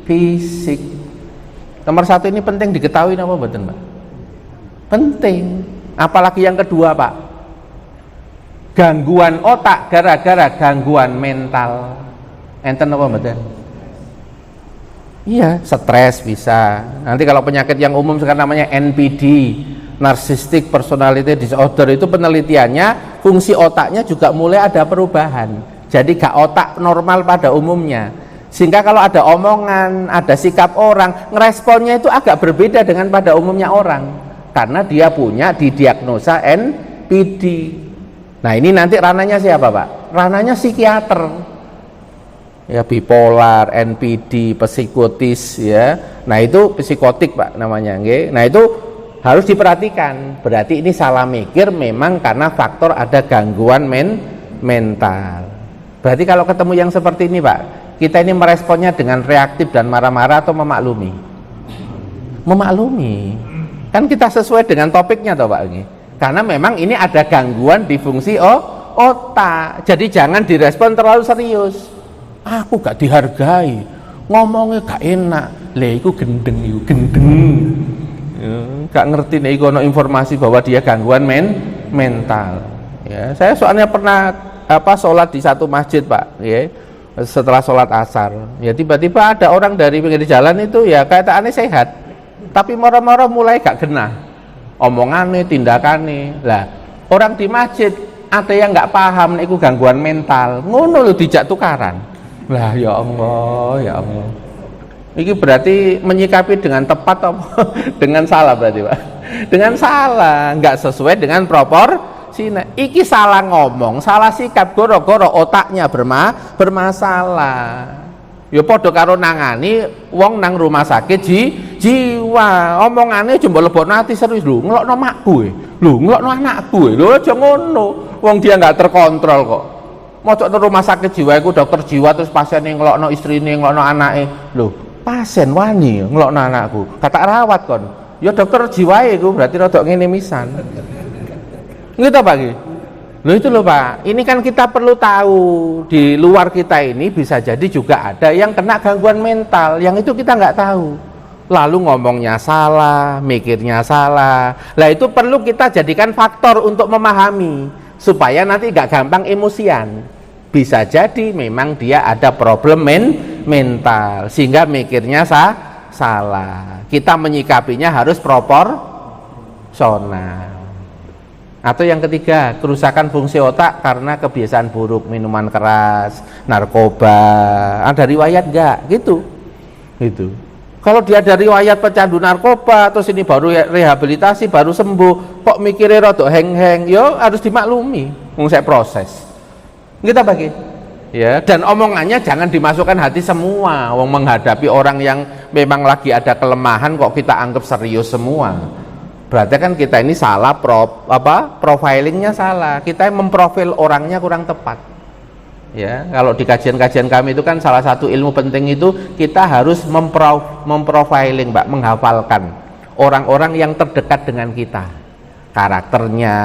Speaker 1: fisik. Nomor satu ini penting diketahui, apa betul, Pak? Penting. Apalagi yang kedua, Pak, gangguan otak gara-gara gangguan mental. Enten apa betul? Iya, stres bisa. Nanti kalau penyakit yang umum sekarang namanya NPD, Narcissistic Personality Disorder, itu penelitiannya fungsi otaknya juga mulai ada perubahan. Jadi gak otak normal pada umumnya. Sehingga kalau ada omongan, ada sikap orang, ngeresponnya itu agak berbeda dengan pada umumnya orang. Karena dia punya didiagnosa NPD. Nah, ini nanti ranahnya siapa, Pak? Ranahnya psikiater. Ya, bipolar, NPD, psikotis, ya. Nah, itu psikotik, Pak, namanya, nggih. Nah, itu harus diperhatikan. Berarti ini salah mikir memang karena faktor ada gangguan mental. Berarti kalau ketemu yang seperti ini, Pak, kita ini meresponnya dengan reaktif dan marah-marah atau memaklumi? Memaklumi. Kan kita sesuai dengan topiknya toh, Pak, ini. Karena memang ini ada gangguan di fungsi otak. Jadi jangan direspon terlalu serius. Aku gak dihargai, ngomongnya gak enak. Lah iku gendeng, iku gendeng. Gak ngerti nih iku ono informasi bahwa dia gangguan mental. Ya, saya soalnya pernah sholat di satu masjid, Pak, ya. Setelah sholat asar, ya tiba-tiba ada orang dari pinggir jalan itu ya kayaknya sehat, tapi moro-moro mulai gak genah omongannya, tindakannya. Lah, orang di masjid ada yang nggak paham itu gangguan mental, ngono lho dijak tukaran. Lah, ya Allah, ya Allah. Ini berarti menyikapi dengan tepat atau dengan salah berarti, Pak? Dengan salah, nggak sesuai dengan proporsi. Cina. Iki salah ngomong, salah sikap gara-gara otaknya bermasalah. Ya padha karo nangani wong nang rumah sakit jiwa. Omongane aja mbok lebokno ati serius lho, ngelokno makku lho, ngelokno anakku lho, aja ngono. Wong dia enggak terkontrol kok. Mosok nang rumah sakit jiwa iku dokter jiwa terus pasiene ngelokno istrine, ngelokno anake. Lho, pasien wani ngelokno anakku. Kata rawat kon. Ya dokter jiwa iku berarti rada ngene misan. Gitu Pak Ki. Loh itu loh Pak, ini kan kita perlu tahu di luar kita ini bisa jadi juga ada yang kena gangguan mental, yang itu kita nggak tahu. Lalu ngomongnya salah, mikirnya salah. Lah itu perlu kita jadikan faktor untuk memahami supaya nanti nggak gampang emosian. Bisa jadi memang dia ada problem mental sehingga mikirnya salah. Kita menyikapinya harus proporsional. Atau yang ketiga, kerusakan fungsi otak karena kebiasaan buruk, minuman keras, narkoba. Ada riwayat enggak? Gitu. Kalau dia ada riwayat pecandu narkoba, terus ini baru rehabilitasi, baru sembuh, kok mikirnya rada heng-heng, yo harus dimaklumi. Saya proses. Kita bagi. Ya, dan omongannya jangan dimasukkan hati semua. Wong menghadapi orang yang memang lagi ada kelemahan kok kita anggap serius semua. Berarti kan kita ini salah profilingnya salah, kita memprofil orangnya kurang tepat. Ya, kalau di kajian-kajian kami itu kan salah satu ilmu penting itu kita harus memprofiling, Mbak, menghafalkan orang-orang yang terdekat dengan kita, karakternya,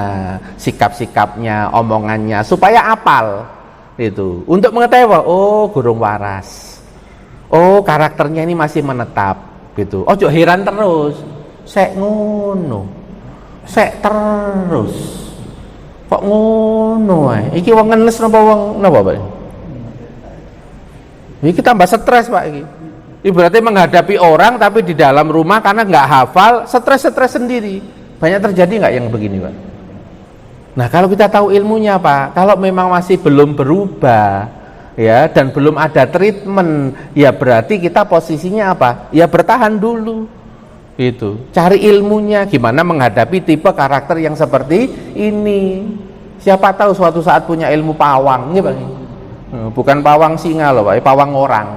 Speaker 1: sikap-sikapnya, omongannya, supaya apal itu. Untuk mengetahui, oh gurung waras, oh karakternya ini masih menetap, gitu. Ojo heran terus. Sek ngono, sek terus, kok ngono ae? Iki wong ngenes napa wong napa Pak? Iki tambah stres Pak iki. Ibaratnya menghadapi orang tapi di dalam rumah karena nggak hafal, stres sendiri. Banyak terjadi nggak yang begini Pak? Nah kalau kita tahu ilmunya Pak, kalau memang masih belum berubah, ya dan belum ada treatment, ya berarti kita posisinya apa? Ya bertahan dulu. Itu cari ilmunya gimana menghadapi tipe karakter yang seperti ini. Siapa tahu suatu saat punya ilmu pawang, ya Pak. Bukan pawang singa loh Pak, pawang orang.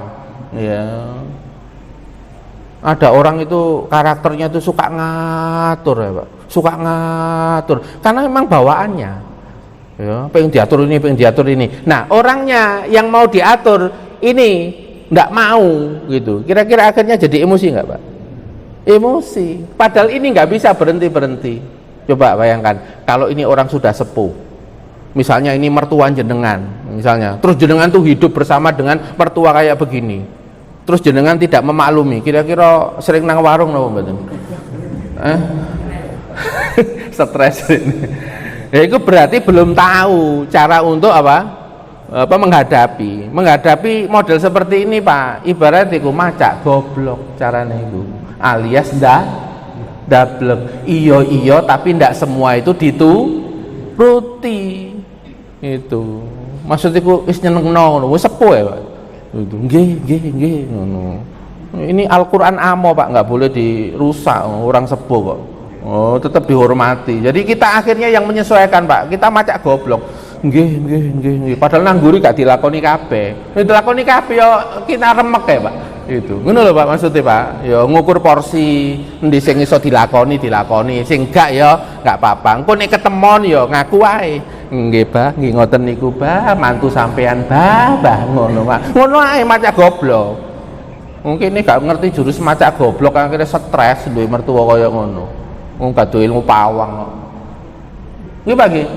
Speaker 1: Ya. Ada orang itu karakternya itu suka ngatur ya Pak, suka ngatur karena memang bawaannya. Ya, pengen diatur ini. Nah orangnya yang mau diatur ini nggak mau gitu. Kira-kira akhirnya jadi emosi nggak Pak? Emosi, padahal ini nggak bisa berhenti. Coba bayangkan kalau ini orang sudah sepuh, misalnya ini mertua jenengan, misalnya terus jenengan tuh hidup bersama dengan mertua kayak begini, terus jenengan tidak memaklumi, kira-kira sering nang warung loh mboten? Stres ini. Ya itu berarti belum tahu cara untuk menghadapi model seperti ini Pak. Ibarat iku macak goblok carane itu, alias dablek. Iyo tapi ndak semua itu dituruti. Itu maksudku wis nyenengno wis sepuh ya Pak. Itu nggih ngono. Ini Al-Qur'an amo Pak, nggak boleh dirusak orang sepuh kok. Oh, tetap dihormati. Jadi kita akhirnya yang menyesuaikan Pak. Kita macak goblok. Nggih. Padahal nang guri gak dilakoni kabeh. Dilakoni kabeh ya kita remek ya, Pak. Itu. Ngono lho Pak maksudnya, Pak. Ya ngukur porsi, endi sing iso dilakoni, sing gak ya gak apa-apa. Engko nek ketemon ya ngaku wae. Nggih, Bah, nggih ngoten niku, Bah, mantu sampean, Bah, ngono, Pak. Ngono ae macak goblok. Mungkin ini gak ngerti jurus macak goblok akhirnya stres duwe mertua kaya ngono. Wong gak duwe ilmu pawang kok. Nggih, Pak, nggih.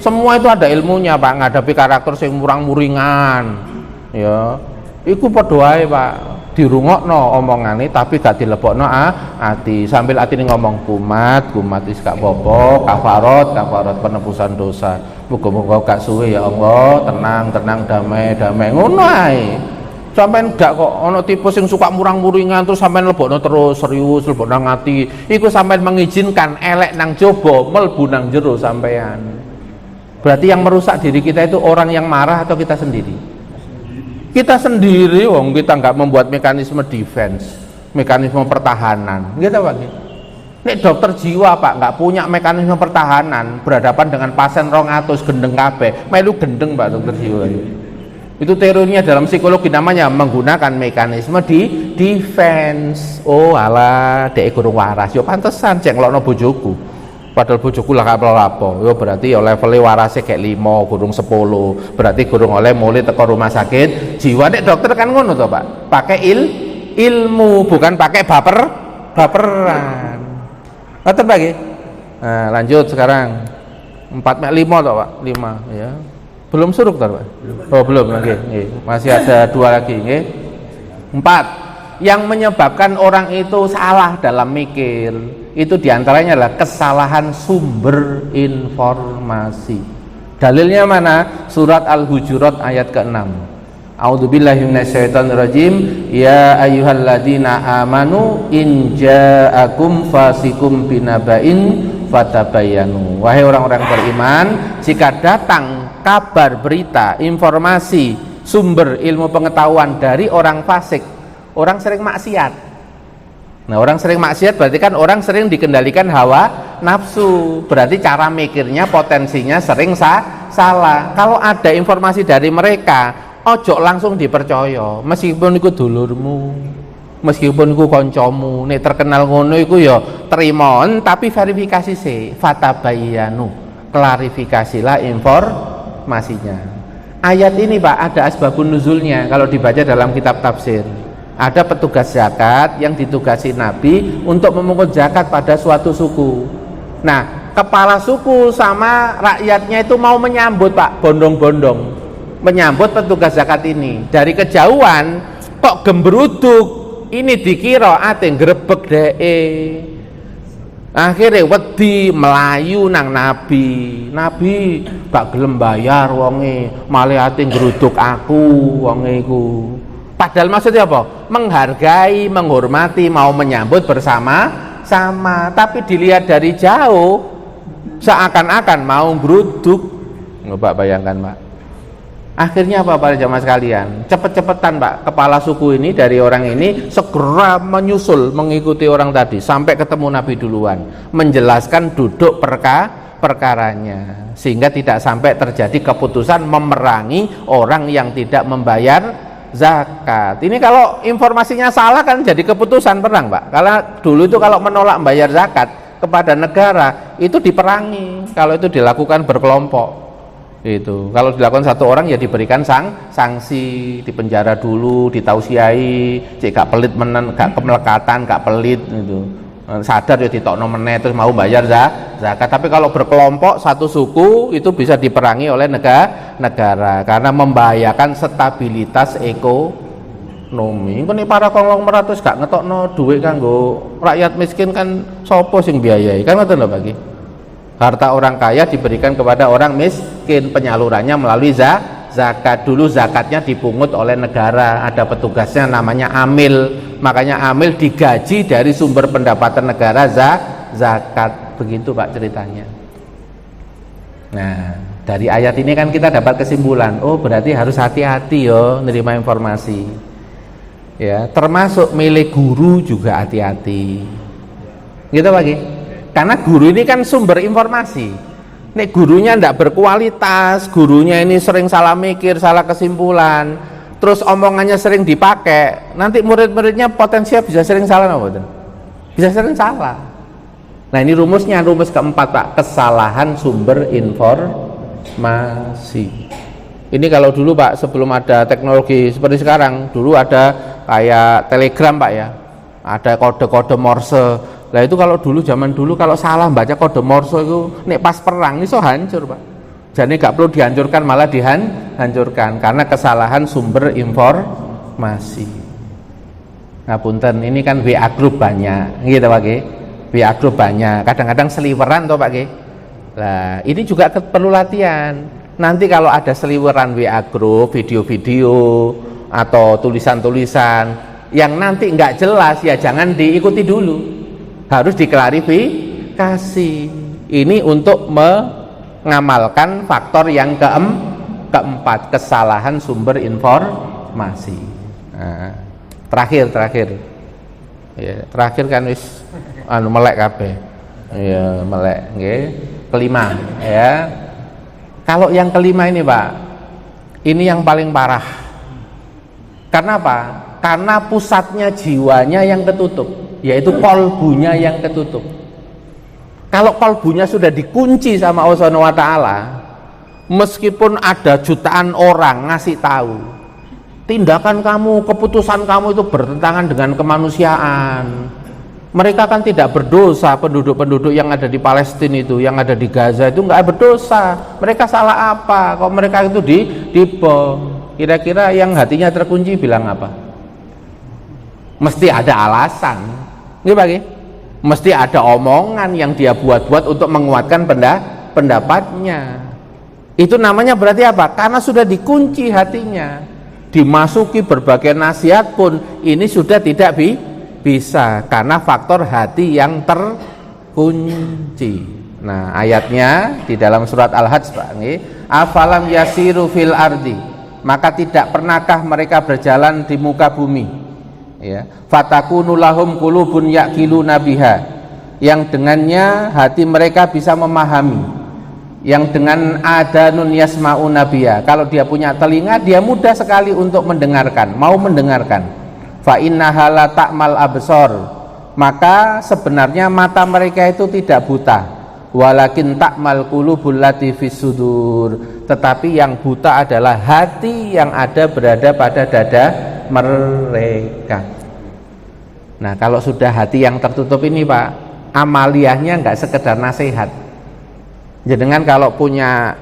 Speaker 1: Semua itu ada ilmunya Pak, ngadapi karakter sing murang-muringan ya iku padha wae Pak, dirungokno omongane tapi gak dilebokno ati, sambil atine ngomong kumat wis gak apa-apa, kafarat penebusan dosa, muga-muga gak suwe ya Allah, tenang damai ngono ae. Sampeyan gak kok ana tipe sing suka murang-muringan terus sampeyan lebokno terus serius, lebokno ati, iku sampeyan mengizinkan elek nang jaba mlebu nang jero sampeyan. Berarti yang merusak diri kita itu orang yang marah atau kita sendiri? Kita sendiri, wong kita nggak membuat mekanisme defense, mekanisme pertahanan, gitu Pak. Nek dokter jiwa Pak nggak punya mekanisme pertahanan, berhadapan dengan pasien 200 gendeng kabeh, melu gendeng Pak dokter jiwa. Itu teorinya dalam psikologi namanya menggunakan mekanisme di defense. Oh alah, dek gurung waras. Yo pantesan cek ngelokno bojoku. Padahal bojoku lah gak apa-apa. Yo berarti yo levelnya warasnya kayak 5, gurung 10. Berarti gurung oleh mulai teko rumah sakit jiwa. Nek dokter kan ngono toh Pak. Pakai ilmu, bukan pakai baperan. Ngoten Pak nggih. Nah, lanjut sekarang 4 5 toh Pak, 5 ya. Belum suruk toh Pak? Oh, belum lagi. Masih ada 2 lagi nggih. 4. Yang menyebabkan orang itu salah dalam mikir, itu diantaranya adalah kesalahan sumber informasi. Dalilnya mana? Surat Al-Hujurat ayat ke-6. A'udzubillahi minasyaitonirrajim. Ya ayyuhalladzina amanu in ja'akum fasikum binaba'in fatabayyanu. Wahai orang-orang beriman, jika datang kabar, berita, informasi, sumber ilmu pengetahuan dari orang fasik, orang sering maksiat. Nah, orang sering maksiat berarti kan orang sering dikendalikan hawa nafsu. Berarti cara mikirnya potensinya sering salah. Kalau ada informasi dari mereka, ojo langsung dipercaya, meskipun iku dulurmu, meskipun iku koncomu, nek terkenal ngono iku ya terimoan, tapi verifikasi sih, fatabayyanu, klarifikasilah informasinya. Ayat ini Pak ada asbabun nuzulnya kalau dibaca dalam kitab tafsir. Ada petugas zakat yang ditugasi Nabi untuk memungut zakat pada suatu suku. Nah, kepala suku sama rakyatnya itu mau menyambut Pak, bondong-bondong menyambut petugas zakat ini. Dari kejauhan kok gembruduk, ini dikira ate ngrebeg dee. Akhirnya wedi melayu nang Nabi gak gelem bayar wonge, malah ate ngruduk aku wonge iku. Padahal maksudnya apa? Menghargai, menghormati, mau menyambut bersama-sama. Tapi dilihat dari jauh seakan-akan mau ngruduk. Mbak bayangkan Pak. Akhirnya apa para jamaah sekalian? Cepet-cepetan Pak, kepala suku ini dari orang ini segera menyusul mengikuti orang tadi sampai ketemu Nabi duluan, menjelaskan duduk perkaranya, sehingga tidak sampai terjadi keputusan memerangi orang yang tidak membayar zakat. Ini kalau informasinya salah kan jadi keputusan perang Pak. Karena dulu itu kalau menolak membayar zakat kepada negara itu diperangi, kalau itu dilakukan berkelompok. Itu kalau dilakukan satu orang ya diberikan sanksi, dipenjara dulu, ditausiai, cek gak pelit menen, gak kemelekatan, gak pelit itu. Sadar ya ditokno meneh terus mau bayar zakat. Tapi kalau berkelompok satu suku itu bisa diperangi oleh negara karena membahayakan stabilitas ekonomi. Ini para konglomerat terus gak ngetokno duit kanggo rakyat miskin kan sopo sing biayai kan ngoten lho Pak. Harta orang kaya diberikan kepada orang miskin, penyalurannya melalui zakat. Dulu zakatnya dipungut oleh negara, ada petugasnya namanya amil, makanya amil digaji dari sumber pendapatan negara zakat. Begitu Pak ceritanya. Nah, dari ayat ini kan kita dapat kesimpulan, oh berarti harus hati-hati yo nerima informasi. Ya, termasuk milik guru juga hati-hati. Gitu Pak Ki? Karena guru ini kan sumber informasi. Nek gurunya tidak berkualitas, gurunya ini sering salah mikir, salah kesimpulan, terus omongannya sering dipakai, nanti murid-muridnya potensial bisa sering salah, bisa sering salah. Nah ini rumusnya, rumus keempat Pak, kesalahan sumber informasi. Ini kalau dulu Pak, sebelum ada teknologi seperti sekarang, dulu ada kayak telegram Pak ya, ada kode-kode Morse. Nah itu kalau dulu, zaman dulu kalau salah baca kode Morse itu nek pas perang itu hancur Pak. Jadi nggak perlu dihancurkan, malah dihancurkan karena kesalahan sumber informasi. Nah punten, ini kan WA group banyak, gitu Pak Ki. WA group banyak, kadang-kadang seliweran toh Pak Ki. Nah ini juga perlu latihan. Nanti kalau ada seliweran WA group, video-video atau tulisan-tulisan yang nanti nggak jelas ya jangan diikuti dulu. Harus diklarifikasi. Ini untuk mengamalkan faktor yang keempat, kesalahan sumber informasi. Nah, terakhir Ya, terakhir kan wis melek kabeh. Ya, melek nggih. Kelima ya. Kalau yang kelima ini, Pak, ini yang paling parah. Karena apa? Karena pusatnya jiwanya yang ketutup, yaitu kolbunya yang ketutup. Kalau kolbunya sudah dikunci sama Allah Subhanahu wa taala, meskipun ada jutaan orang ngasih tahu, tindakan kamu, keputusan kamu itu bertentangan dengan kemanusiaan. Mereka kan tidak berdosa, penduduk-penduduk yang ada di Palestina itu, yang ada di Gaza itu nggak berdosa. Mereka salah apa? Kok mereka itu dibom? Kira-kira yang hatinya terkunci bilang apa? Mesti ada alasan. Nggih, Pak? Mesti ada omongan yang dia buat-buat untuk menguatkan pendapatnya. Itu namanya berarti apa? Karena sudah dikunci hatinya. Dimasuki berbagai nasihat pun ini sudah tidak bisa karena faktor hati yang terkunci. Nah, ayatnya di dalam surat Al-Hajj, Pak, nggih, afalam yasiru fil ardi, maka tidak pernahkah mereka berjalan di muka bumi, ya, fatakunu lahum qulubun yaqiluna biha, yang dengannya hati mereka bisa memahami, yang dengan adanun yasma'una biha, kalau dia punya telinga dia mudah sekali untuk mendengarkan, mau mendengarkan. Fa innaha la ta'mal absor, maka sebenarnya mata mereka itu tidak buta, walakin ta'mal qulubul lati fis sudur, tetapi yang buta adalah hati yang berada pada dada mereka. Nah, kalau sudah hati yang tertutup ini, Pak, amaliyahnya nggak sekedar nasihat. Jenengan kalau punya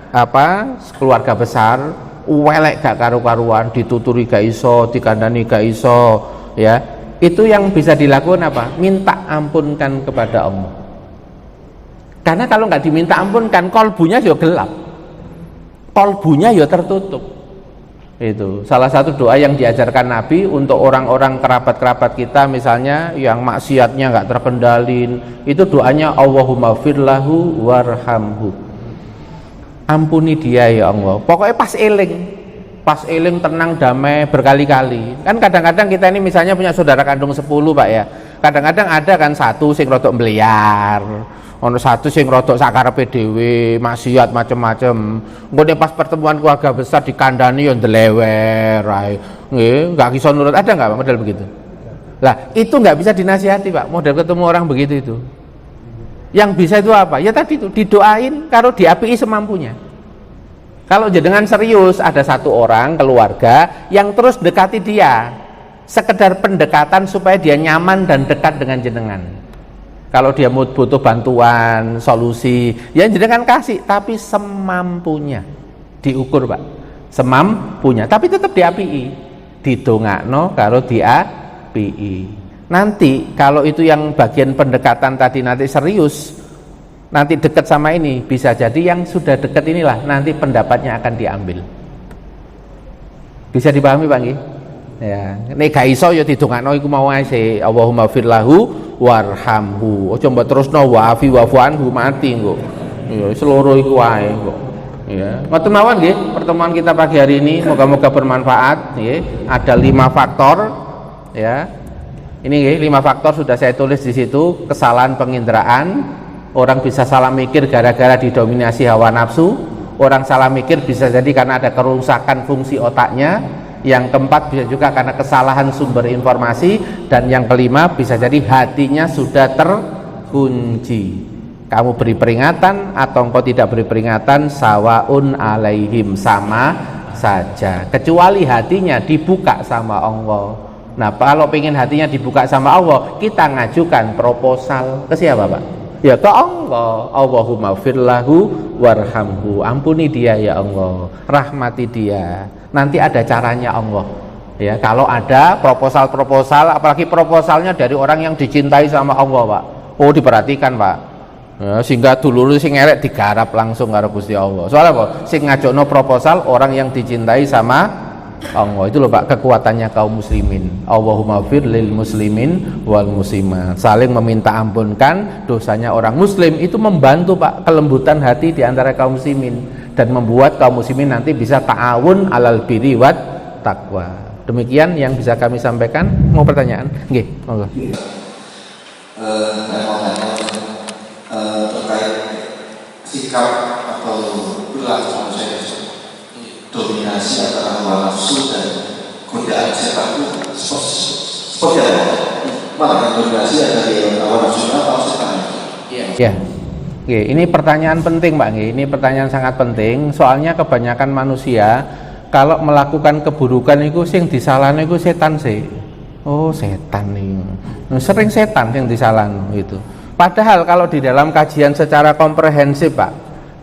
Speaker 1: keluarga besar, welek gak karu-karuan, dituturi gak iso, dikandani gak iso, ya, itu yang bisa dilakukan apa? Minta ampunkan kepada Allah. Karena kalau nggak diminta ampunkan, kolbunya juga gelap, kolbunya juga tertutup. Itu salah satu doa yang diajarkan Nabi untuk orang-orang kerabat-kerabat kita, misalnya yang maksiatnya nggak terkendalin, itu doanya Allahumma firlahu warhamhu, ampuni dia ya Allah. Pokoknya pas eling tenang damai berkali-kali. Kan kadang-kadang kita ini misalnya punya saudara kandung 10, Pak, ya, kadang-kadang ada kan satu sing rodok mbeliar, ono satu sing rodok sakarepe dhewe, maksiat macem-macem. Engko pas pertemuan keluarga besar dikandani yo ndelewer ae. Nggih, enggak iso nurut. Ada enggak Pak model begitu? Lah, itu enggak bisa dinasihati, Pak. Model ketemu orang begitu itu. Yang bisa itu apa? Ya tadi itu didoain karo diapii semampunya. Kalau jenengan serius, ada satu orang keluarga yang terus dekati dia, sekedar pendekatan supaya dia nyaman dan dekat dengan jenengan. Kalau dia butuh bantuan, solusi, ya jenengan kasih, tapi semampunya. Diukur, Pak, semampunya, tapi tetap diapii, didongakno karo diapii. Nanti kalau itu yang bagian pendekatan tadi nanti serius, nanti dekat sama ini, bisa jadi yang sudah dekat inilah nanti pendapatnya akan diambil. Bisa dipahami, Pak nggih? Ya, nek gak iso ya didongakno iku mau ae, Allahumma firlahu warhamhu. Aja mbok terusno wa'afi wa'fu anhu mati engko. Ya seluruh iku wae kok. Ya, ngoten mawon nggih pertemuan kita pagi hari ini, moga-moga bermanfaat nggih. Ada 5 faktor ya. Ini nggih 5 faktor sudah saya tulis di situ. Kesalahan penginderaan. Orang bisa salah mikir gara-gara didominasi hawa nafsu. Orang salah mikir bisa jadi karena ada kerusakan fungsi otaknya. Yang keempat bisa juga karena kesalahan sumber informasi. Dan yang kelima bisa jadi hatinya sudah terkunci. Kamu beri peringatan atau engkau tidak beri peringatan, sawaun alaihim, sama saja, kecuali hatinya dibuka sama Allah. Nah, kalau pengen hatinya dibuka sama Allah, kita ngajukan proposal ke siapa, Pak? Ya ke Allah. Allahumma firlahu warhamhu, ampuni dia ya Allah, rahmati dia. Nanti ada caranya Allah. Ya, kalau ada proposal, apalagi proposalnya dari orang yang dicintai sama Allah, Pak. Oh, diperhatikan, Pak. Ya, sehingga dulur sing ngerek digarap langsung karo Gusti Allah. Soalnya apa? Sing ngajono proposal orang yang dicintai sama Allah. Itu loh, Pak, kekuatannya kaum muslimin. Allahumma fir lil muslimin wal muslimat. Saling meminta ampunkan dosanya orang muslim itu membantu, Pak, kelembutan hati di antara kaum muslimin dan membuat kaum muslimin nanti bisa ta'awun alal birri wat taqwa. Demikian yang bisa kami sampaikan. Mau pertanyaan? Nggih, monggo.
Speaker 2: Saya mau tanya terkait sikap atau perilaku manusia, dominasi antara hawa nafsu dan godaan setan itu seperti apa? Mana dominasi dari hawa nafsu atau setan?
Speaker 1: Ya. Oke, ini pertanyaan penting Pak. Ini pertanyaan sangat penting. Soalnya kebanyakan manusia kalau melakukan keburukan itu sing disalahno itu setan sih. Oh setan nih, sering setan yang disalahno itu. Padahal kalau di dalam kajian secara komprehensif Pak,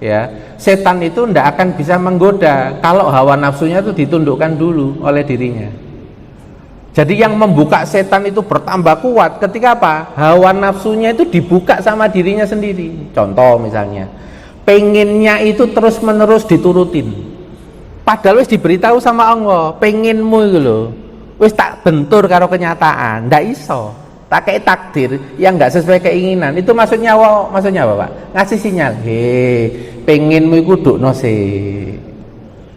Speaker 1: ya setan itu tidak akan bisa menggoda kalau hawa nafsunya itu ditundukkan dulu oleh dirinya. Jadi yang membuka setan itu bertambah kuat ketika apa? Hawa nafsunya itu dibuka sama dirinya sendiri. Contoh misalnya, pengennya itu terus menerus diturutin. Padahal wis diberitahu sama Allah, pengenmu itu loh. Wis tak bentur karo kenyataan, ndak iso. Tak kayak takdir yang nggak sesuai keinginan. Itu maksudnya apa Pak? Ngasih sinyal, pengenmu iku dukno sih.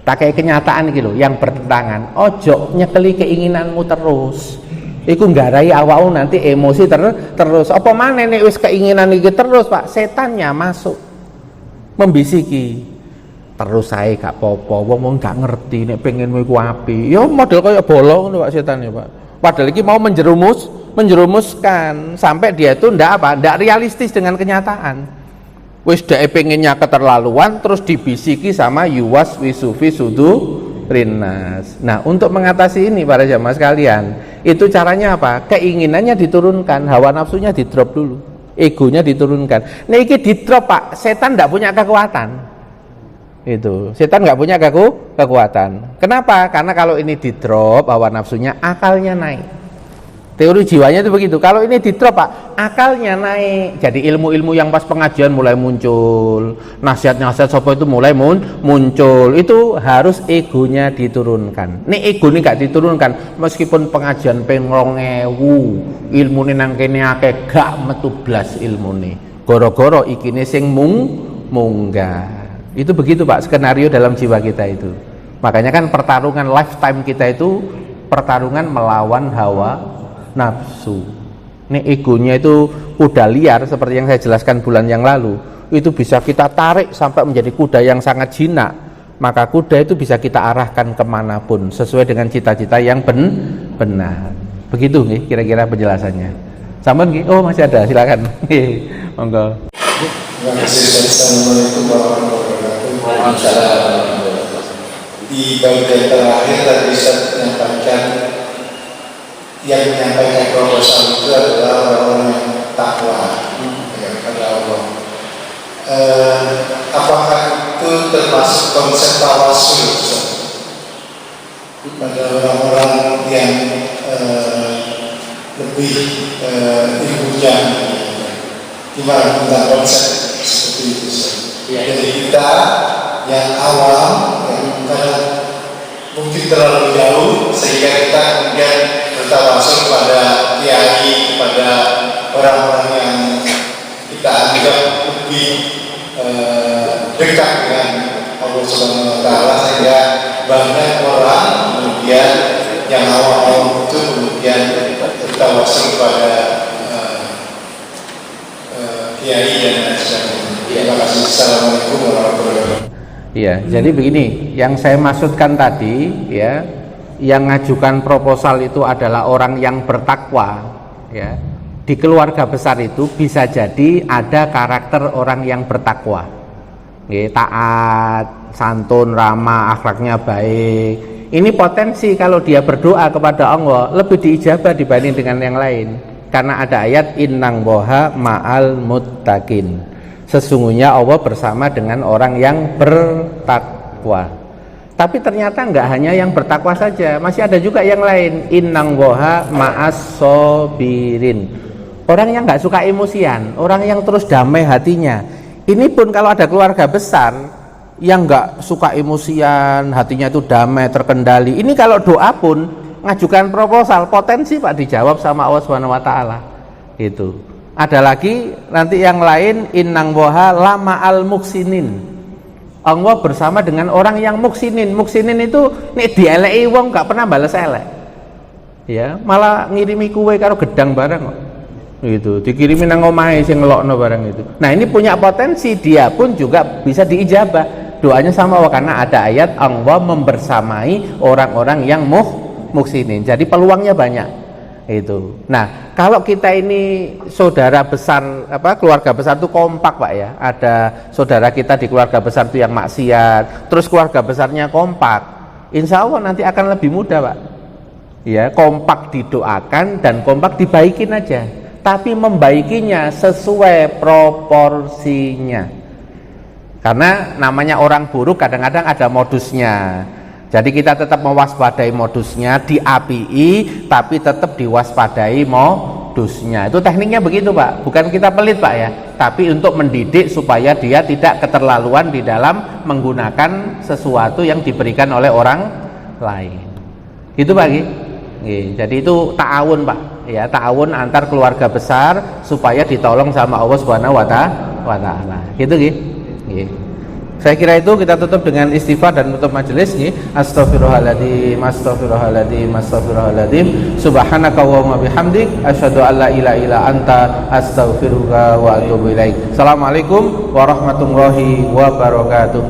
Speaker 1: Tak kayak kenyataan gitu yang bertentangan. Ojo nyekeli keinginanmu terus. Iku nggarai awakmu nanti emosi terus. Apa maneh nek wis keinginan iki terus, Pak? Setannya masuk membisiki. Terus saya gak popo, wong gak ngerti nek pengenmu iku api. Ya model kayak bola ngono Pak setan ya Pak. Padahal iki mau menjerumuskan sampai dia itu ndak realistis dengan kenyataan. Wis dhek pengennya keterlaluan terus dibisiki sama yuwas wisufi sudu rinas. Nah, untuk mengatasi ini para jamaah sekalian, itu caranya apa? Keinginannya diturunkan, hawa nafsunya di-drop dulu. Egonya diturunkan. Nah, iki di-drop Pak, setan ndak punya kekuatan. Itu setan nggak punya kekuatan. Kenapa? Karena kalau ini di drop hawa nafsunya, akalnya naik. Teori jiwanya itu begitu. Kalau ini di drop Pak, akalnya naik. Jadi ilmu-ilmu yang pas pengajian mulai muncul, nasihat-nasihat sopo itu mulai muncul. Itu harus egonya diturunkan. Nih ego ini nggak diturunkan, meskipun pengajian pengrong-ewu, ilmu ini nang kene akeh gak metu blas ilmu nih. Goro-goro ikine sing munggah. Itu begitu Pak skenario dalam jiwa kita itu. Makanya kan pertarungan lifetime kita itu pertarungan melawan hawa nafsu. Ini egonya itu kuda liar seperti yang saya jelaskan bulan yang lalu. Itu bisa kita tarik sampai menjadi kuda yang sangat jinak. Maka kuda itu bisa kita arahkan kemanapun sesuai dengan cita-cita yang benar. Begitu nih kira-kira penjelasannya. Sampun nggih? Oh masih ada, silakan. Monggo.
Speaker 2: Terima kasih. Assalamualaikum warahmatullahi wabarakatuh. Di bagian terakhir tadi saya menyampaikan yang menyampaikan proposal itu adalah orang-orang yang takwa kepada Allah. Apakah itu termasuk konsep tawasul pada orang-orang yang lebih ilmunya? Gimana tentang konsep seperti itu? Jadi kita yang awam karena mungkin terlalu jauh sehingga kita kemudian bertawasul kepada kiai, kepada orang-orang yang kita anggap lebih dekat dengan Allah Subhanahu Wa Taala, sehingga banyak orang kemudian yang awam-awam itu kemudian bertawasul kepada kiai dan sebagainya. Terima kasih. Assalamualaikum warahmatullahi wabarakatuh.
Speaker 1: Iya, jadi begini, yang saya maksudkan tadi ya, yang ngajukan proposal itu adalah orang yang bertakwa ya. Di keluarga besar itu bisa jadi ada karakter orang yang bertakwa. Taat, santun, ramah, akhlaknya baik. Ini potensi kalau dia berdoa kepada Allah lebih diijabah dibanding dengan yang lain. Karena ada ayat innang woha ma'al muttaqin. Sesungguhnya Allah bersama dengan orang yang bertakwa. Tapi ternyata enggak hanya yang bertakwa saja, masih ada juga yang lain. Innang woha ma'as sobirin. Orang yang enggak suka emosian, orang yang terus damai hatinya. Ini pun kalau ada keluarga besar yang enggak suka emosian, hatinya itu damai, terkendali. Ini kalau doa pun ngajukan proposal, potensi Pak dijawab sama Allah Subhanahu Wa Taala. Itu. Ada lagi nanti yang lain, innang woha lama al muksinin. Allah bersama dengan orang yang muksinin. Muksinin itu nek dieleki wong gak pernah balas elek. Ya, malah ngirimi kue karo gedang bareng kok. Itu dikirimi nang omahe sing ngelokno barang itu. Nah, ini punya potensi, dia pun juga bisa diijabah doanya sama Allah, karena ada ayat Allah membersamai orang-orang yang muhsinin. Jadi peluangnya banyak itu. Nah, kalau kita ini saudara besar, keluarga besar itu kompak Pak ya. Ada saudara kita di keluarga besar itu yang maksiat, terus keluarga besarnya kompak, insya Allah nanti akan lebih mudah Pak. Ya, kompak didoakan dan kompak dibaikin aja. Tapi membaikinya sesuai proporsinya, karena namanya orang buruk kadang-kadang ada modusnya. Jadi kita tetap mewaspadai modusnya, diapii tapi tetap diwaspadai modusnya. Itu tekniknya begitu Pak, bukan kita pelit Pak ya, tapi untuk mendidik supaya dia tidak keterlaluan di dalam menggunakan sesuatu yang diberikan oleh orang lain. Gitu Pak. Jadi itu ta'awun Pak ya, ta'awun antar keluarga besar supaya ditolong sama Allah Subhanahu wa taala. Gitu nggih. Saya kira itu kita tutup dengan istighfar dan tutup majelis nggih. Astagfirullahaladzim, astagfirullahaladzim, astagfirullahaladzim. Subhanaka wa bihamdik asyhadu an la ilaha illa anta astaghfiruka wa atubu ilaik. Assalamualaikum warahmatullahi wabarakatuh.